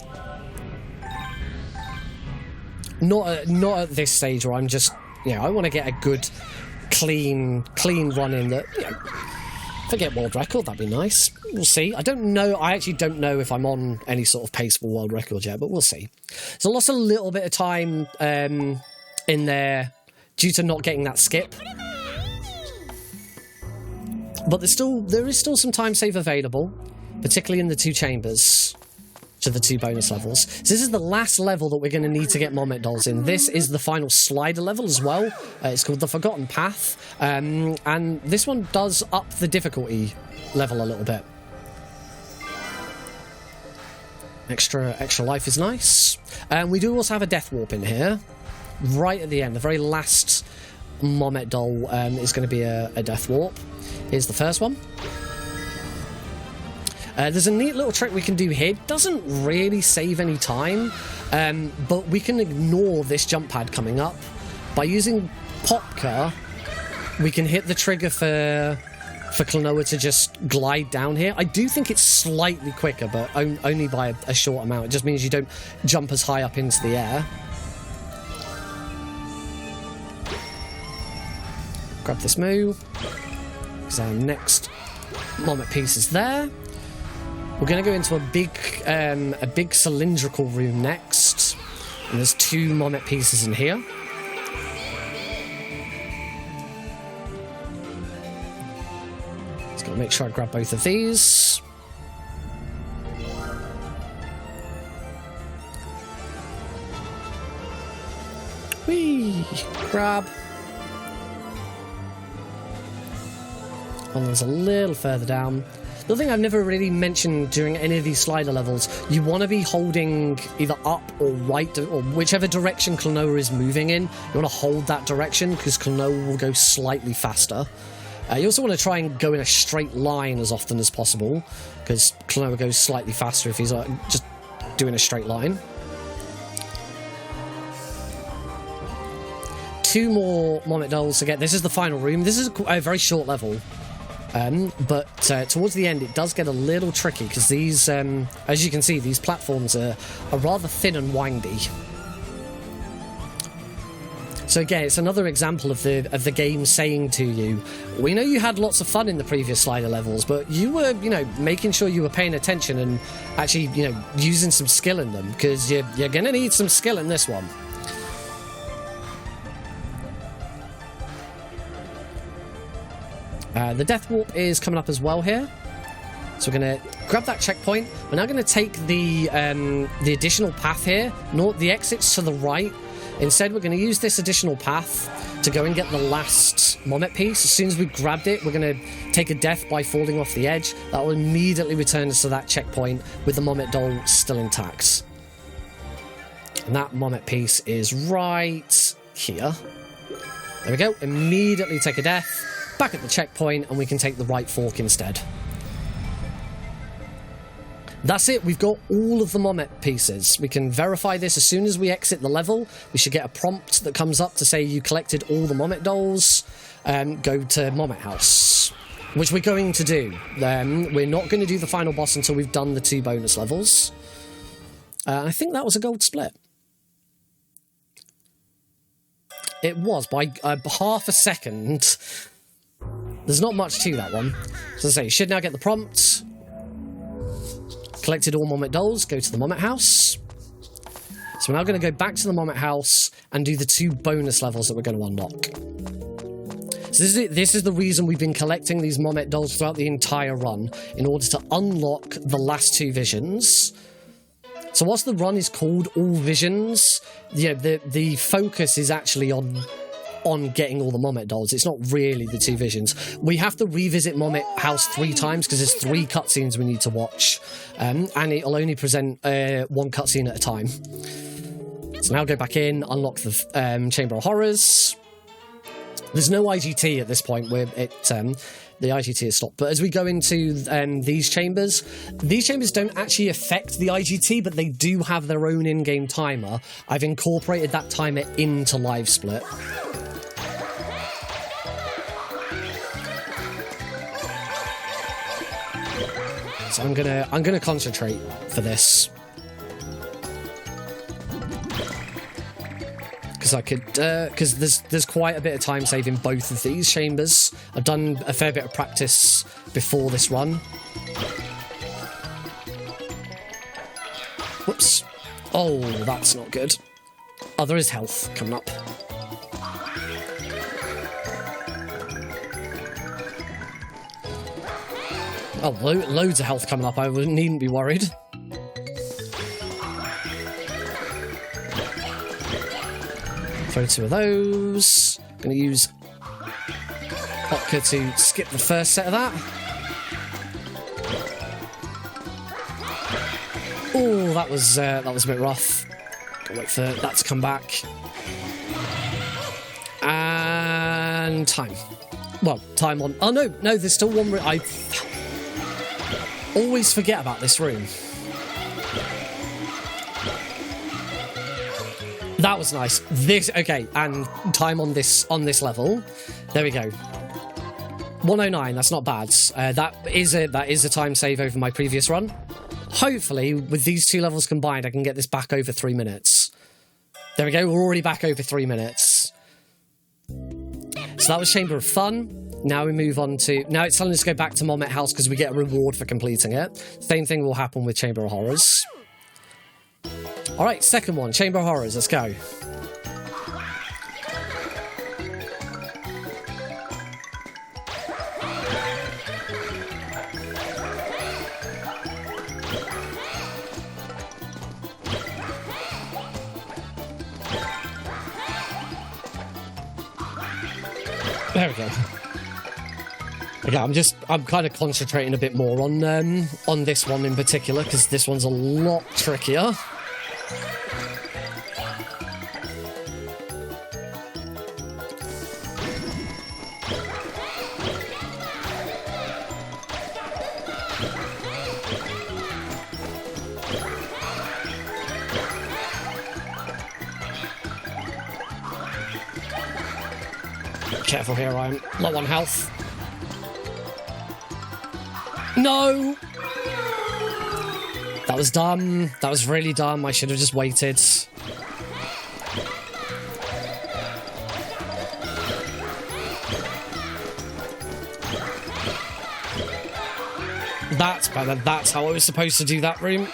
Not at this stage where I'm just, I want to get a good, clean run in that, if I get world record, that'd be nice. We'll see. I don't know. I actually don't know if I'm on any sort of pace for world record yet, but we'll see. So I lost a little bit of time in there due to not getting that skip. But there is still some time save available, particularly in the 2 chambers to the 2 bonus levels. So this is the last level that we're going to need to get Mommet dolls in. This is the final slider level as well. It's called the Forgotten Path, and this one does up the difficulty level a little bit. Extra life is nice. And we do also have a death warp in here, right at the end. The very last Mommet doll is going to be a death warp. Here's the first one. There's a neat little trick we can do here. It doesn't really save any time, but we can ignore this jump pad coming up. By using Popka, we can hit the trigger for for Klonoa to just glide down here. I do think it's slightly quicker, but only by a short amount. It just means you don't jump as high up into the air. Grab this moo, because our next Mommet piece is there. We're going to go into a big cylindrical room next, and there's 2 Mommet pieces in here. Just got to make sure I grab both of these. Whee! Grab. And there's a little further down. The thing I've never really mentioned during any of these slider levels, you want to be holding either up or right, or whichever direction Klonoa is moving in. You want to hold that direction, because Klonoa will go slightly faster. You also want to try and go in a straight line as often as possible, because Klonoa goes slightly faster if he's just doing a straight line. 2 more Mommet dolls to get. This is the final room. This is a very short level. But towards the end it does get a little tricky, because these, as you can see, these platforms are rather thin and windy. So again, it's another example of the game saying to you, we know you had lots of fun in the previous slider levels, but you were, making sure you were paying attention and actually, using some skill in them, because you're going to need some skill in this one. The Death Warp is coming up as well here. So we're going to grab that checkpoint. We're now going to take the additional path here. The exit's to the right. Instead, we're going to use this additional path to go and get the last Mommet piece. As soon as we've grabbed it, we're going to take a death by falling off the edge. That will immediately return us to that checkpoint with the Mommet doll still intact. And that Mommet piece is right here. There we go. Immediately take a death. Back at the checkpoint, and we can take the right fork instead. That's it. We've got all of the Mommet pieces. We can verify this as soon as we exit the level. We should get a prompt that comes up to say you collected all the Mommet dolls. Go to Mommet House, which we're going to do. We're not going to do the final boss until we've done the 2 bonus levels. I think that was a gold split. It was by half a second. There's not much to that one. So as I say, you should now get the prompt. Collected all Mommet dolls, go to the Mommet House. So we're now going to go back to the Mommet House and do the 2 bonus levels that we're going to unlock. So this is the reason we've been collecting these Mommet dolls throughout the entire run, in order to unlock the last 2 visions. So whilst the run is called All Visions, the focus is actually on getting all the Mommet dolls. It's not really the 2 visions. We have to revisit Mommet House 3 times, because there's 3 cutscenes we need to watch, and it'll only present 1 cutscene at a time. So now go back in, unlock the Chamber of Horrors. There's no IGT at this point, where the IGT is stopped. But as we go into these chambers don't actually affect the IGT, but they do have their own in-game timer. I've incorporated that timer into Live Split. So I'm gonna concentrate for this, because there's quite a bit of time saving both of these chambers. I've done a fair bit of practice before this run. Whoops! Oh, that's not good. Oh, there is health coming up. Oh, loads of health coming up. I needn't be worried. Throw 2 of those. Going to use Hotka to skip the first set of that. Oh, that was a bit rough. Gotta wait for that to come back. And time. Well, time on. Oh no, there's still one room. I always forget about this room. That was nice. Okay, and time on this level. There we go. 109, that's not bad. That is a time save over my previous run. Hopefully, with these two levels combined, I can get this back over 3 minutes. There we go, we're already back over 3 minutes. So that was Chamber of Fun. Now we move on to... Now it's telling us to go back to Mommet House because we get a reward for completing it. Same thing will happen with Chamber of Horrors. Alright, second one, Chamber of Horrors, let's go. There we go. Okay, I'm kind of concentrating a bit more on this one in particular, because this one's a lot trickier. Careful here, I'm low on health. No! That was dumb. That was really dumb. I should have just waited. That's better. That's how I was supposed to do that room.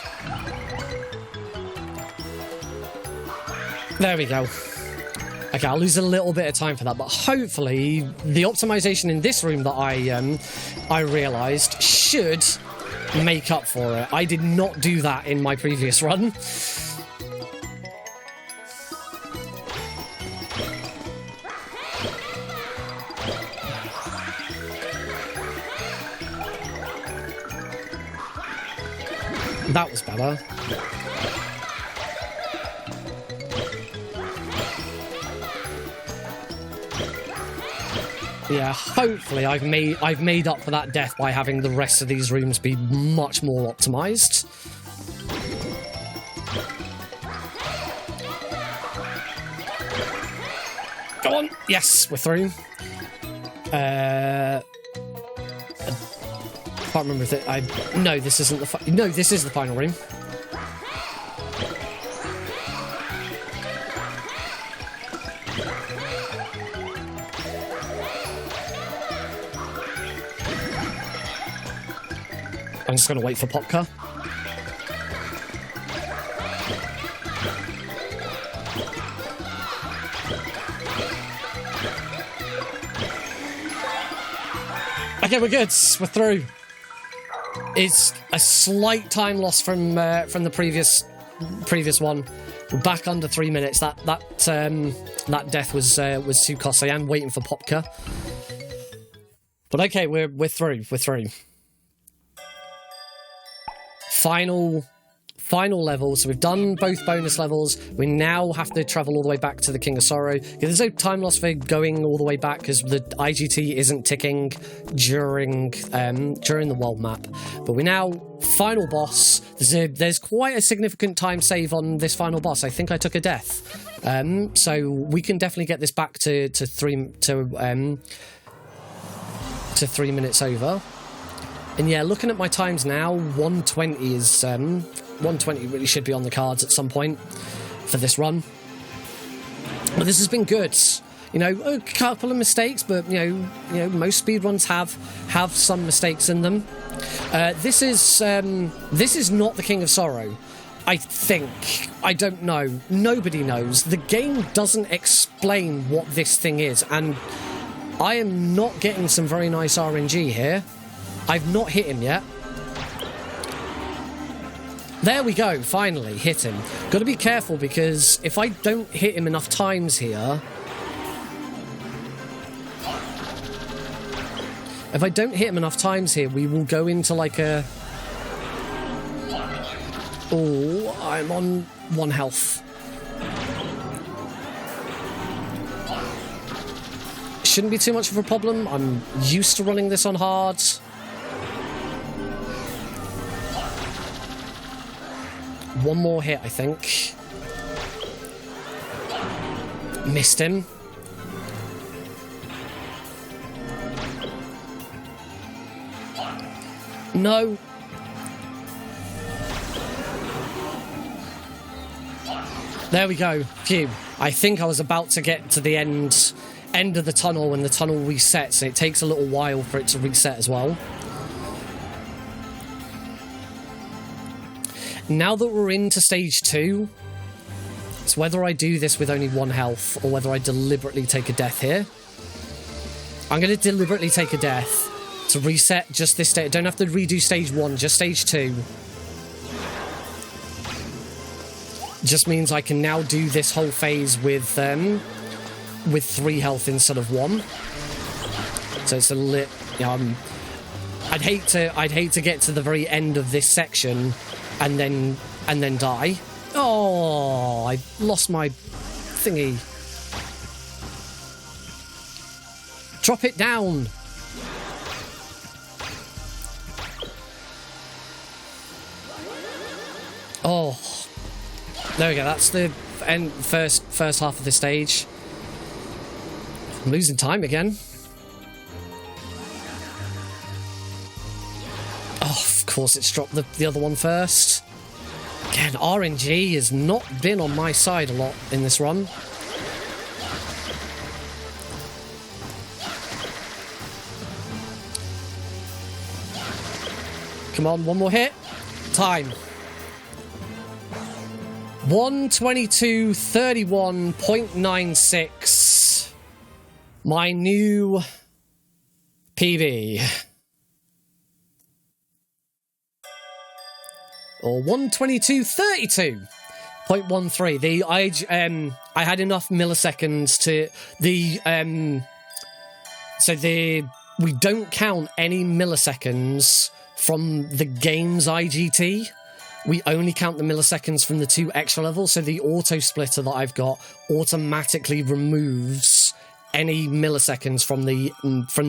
There we go. Okay, I'll lose a little bit of time for that, but hopefully the optimization in this room that I realised should make up for it. I did not do that in my previous run. That was better. Yeah, hopefully I've made up for that death by having the rest of these rooms be much more optimized. Go on! Yes, we're through. I can't remember if it... No, this isn't the... No, this is the final room. I'm just going to wait for Popka. Okay, we're good. We're through. It's a slight time loss from the previous one. We're back under 3 minutes. That death was too costly. I'm waiting for Popka. But okay, we're through. We're through. Final level. So we've done both bonus levels. We now have to travel all the way back to the King of Sorrow. There's no time loss for going all the way back because the IGT isn't ticking during the world map. But we now final boss. There's quite a significant time save on this final boss. I think I took a death. So we can definitely get this back to 3 minutes over. And yeah, looking at my times now, 120 is 120 really should be on the cards at some point for this run. But this has been good. You know, a couple of mistakes, but you know, most speedruns have some mistakes in them. This is not the King of Sorrow. I think. I don't know. Nobody knows. The game doesn't explain what this thing is, and I am not getting some very nice RNG here. I've not hit him yet. There we go, finally, hit him. Got to be careful because if I don't hit him enough times here... If I don't hit him enough times here, we will go into like a... Oh, I'm on 1 health. Shouldn't be too much of a problem. I'm used to running this on hard. One more hit, I think. Missed him. No. There we go. Phew. I think I was about to get to the end of the tunnel when the tunnel resets, and it takes a little while for it to reset as well. Now that we're into stage 2, it's whether I do this with only 1 health or whether I deliberately take a death here. I'm going to deliberately take a death to reset just this stage. Don't have to redo stage 1, just stage 2. Just means I can now do this whole phase with 3 health instead of 1. So it's a lit. I'd hate to get to the very end of this section and then die. Oh, I lost my thingy. Drop it down. Oh. There we go, that's the first half of the stage. I'm losing time again. Oh, of course it's dropped the other one first. Again, RNG has not been on my side a lot in this run. Come on, one more hit. Time. 1:22:31.96. My new PB. Or 1:22:32.13. I had enough milliseconds to we don't count any milliseconds from the game's IGT. We only count the milliseconds from the 2 extra levels, so the auto splitter that I've got automatically removes any milliseconds from the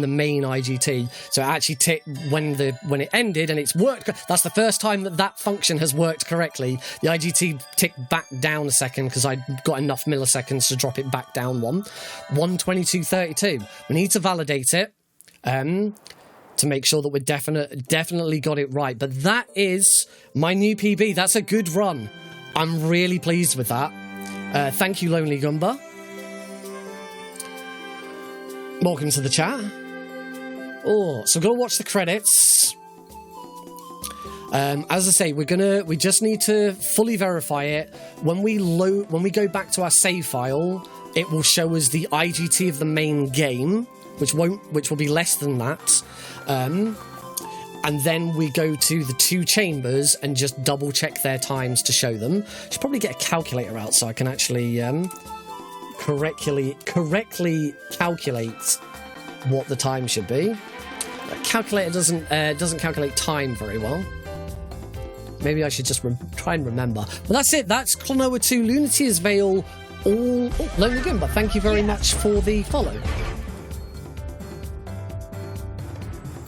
main IGT. So it actually ticked when it ended, and it's worked. That's the first time that function has worked correctly. The IGT ticked back down a second because I'd got enough milliseconds to drop it back down 1:22:32. We need to validate it. To make sure that we definitely got it right. But that is my new PB. That's a good run. I'm really pleased with that. Thank you, Lonely Gumba. Welcome to the chat. Oh, so go watch the credits. As I say, we just need to fully verify it. When we go back to our save file, it will show us the IGT of the main game, which will be less than that. And then we go to the 2 chambers and just double check their times to show them. Should probably get a calculator out so I can actually correctly calculate what the time should be. The calculator doesn't calculate time very well. Maybe I should just try and remember. But that's it. That's Klonoa 2 Lunacy's Veil. Lonely Gumba, thank you very much for the follow.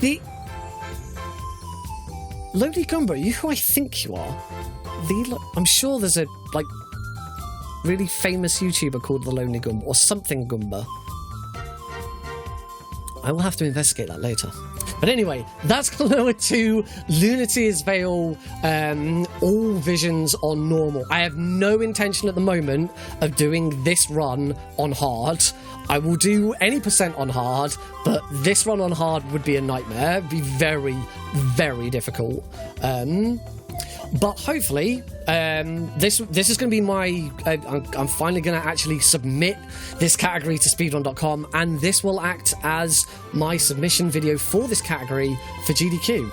The Lonely Gumba, are you who I think you are? I'm sure there's a really famous YouTuber called the Lonely Gumba or something Gumba. I will have to investigate that later. But anyway, that's Klonoa 2, Lunacy's Veil, all visions on normal. I have no intention at the moment of doing this run on hard. I will do any percent on hard, but this run on hard would be a nightmare. It'd be very, very difficult. But hopefully, this is going to be my... I'm finally going to actually submit this category to speedrun.com, and this will act as my submission video for this category for GDQ.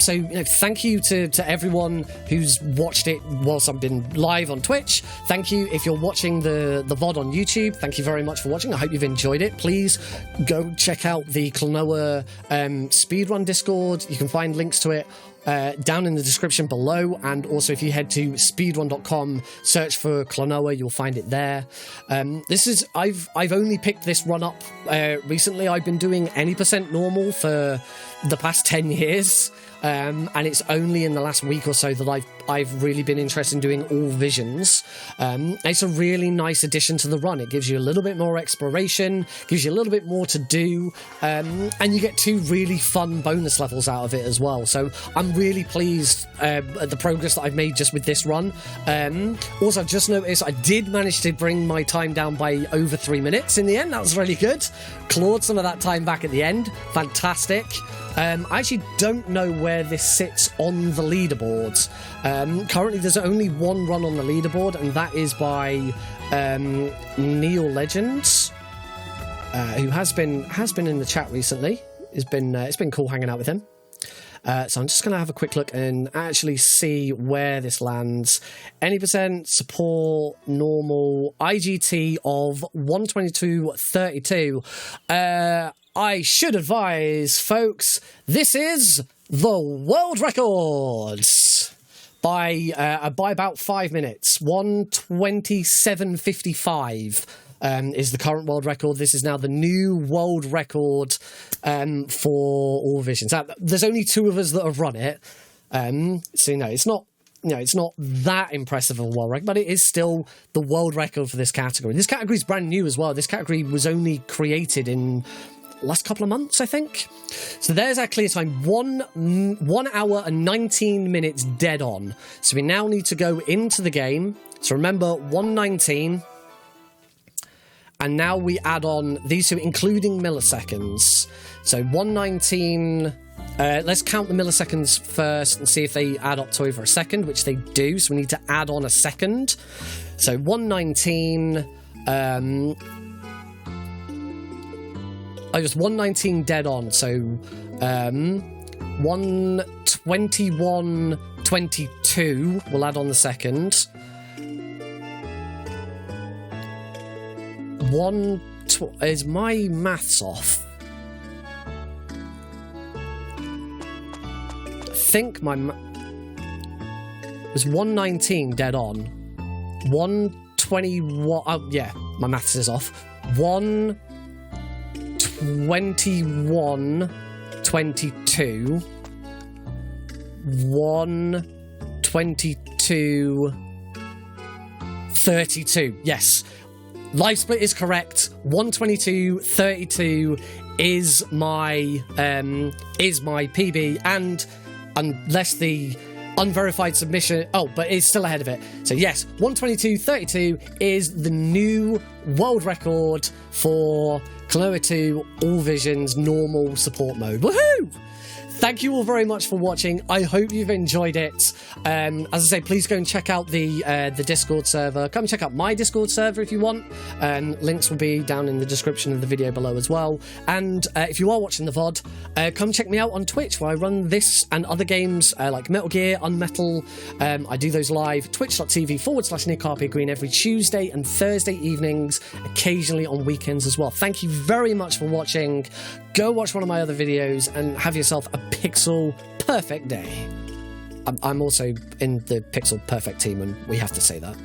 So thank you to everyone who's watched it whilst I've been live on Twitch. Thank you if you're watching the VOD on YouTube. Thank you very much for watching. I hope you've enjoyed it. Please go check out the Klonoa Speedrun Discord. You can find links to it down in the description below, and also if you head to speedrun.com, search for Klonoa, you'll find it there. I've only picked this run up recently. I've been doing any percent normal for the past 10 years. and it's only in the last week or so that I've really been interested in doing all visions. It's a really nice addition to the run. It gives you a little bit more exploration, gives you a little bit more to do, and you get 2 really fun bonus levels out of it as well. So I'm really pleased at the progress that I've made just with this run. Also, I've just noticed I did manage to bring my time down by over 3 minutes in the end. That was really good. Clawed some of that time back at the end. Fantastic. I actually don't know where this sits on the leaderboards. Currently, there's only one run on the leaderboard, and that is by Neil Legends, who has been in the chat recently. It's been cool hanging out with him. So I'm just going to have a quick look and actually see where this lands. Any percent, support, normal, IGT of 122.32. I should advise, folks, this is the world records by about 5 minutes. 1:27.55 is the current world record. This is now the new world record for all visions. Now, there's only 2 of us that have run it, so it's not that impressive of a world record, but it is still the world record for this category. This category is brand new as well. This category was only created in last couple of months, I think. So there's our clear time, 1 hour and 19 minutes dead on. So we now need to go into the game. So remember, 1:19. And now we add on these 2, including milliseconds. So 1:19. Let's count the milliseconds first and see if they add up to over a second, which they do. So we need to add on a second. So 1:19. I was 1:19 dead on. So 1:21.22. We'll add on the second. Is my maths off? I think my was 1:19 dead on. 1:21. Oh yeah, my maths is off. 1:21.22. 1:22.32. Yes. Live split is correct. 1:22.32 is my PB, and unless the unverified submission, but it's still ahead of it. So yes, 1:22.32 is the new world record for Klonoa 2 All Visions normal support mode. Woohoo! Thank you all very much for watching. I hope you've enjoyed it. As I say, please go and check out the Discord server. Come check out my Discord server if you want. Links will be down in the description of the video below as well. And if you are watching the VOD, come check me out on Twitch, where I run this and other games like Metal Gear, Unmetal. I do those live, twitch.tv/NickRPGreen every Tuesday and Thursday evenings, occasionally on weekends as well. Thank you very much for watching. Go watch one of my other videos and have yourself a pixel perfect day. I'm also in the pixel perfect team, and we have to say that.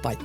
Bye.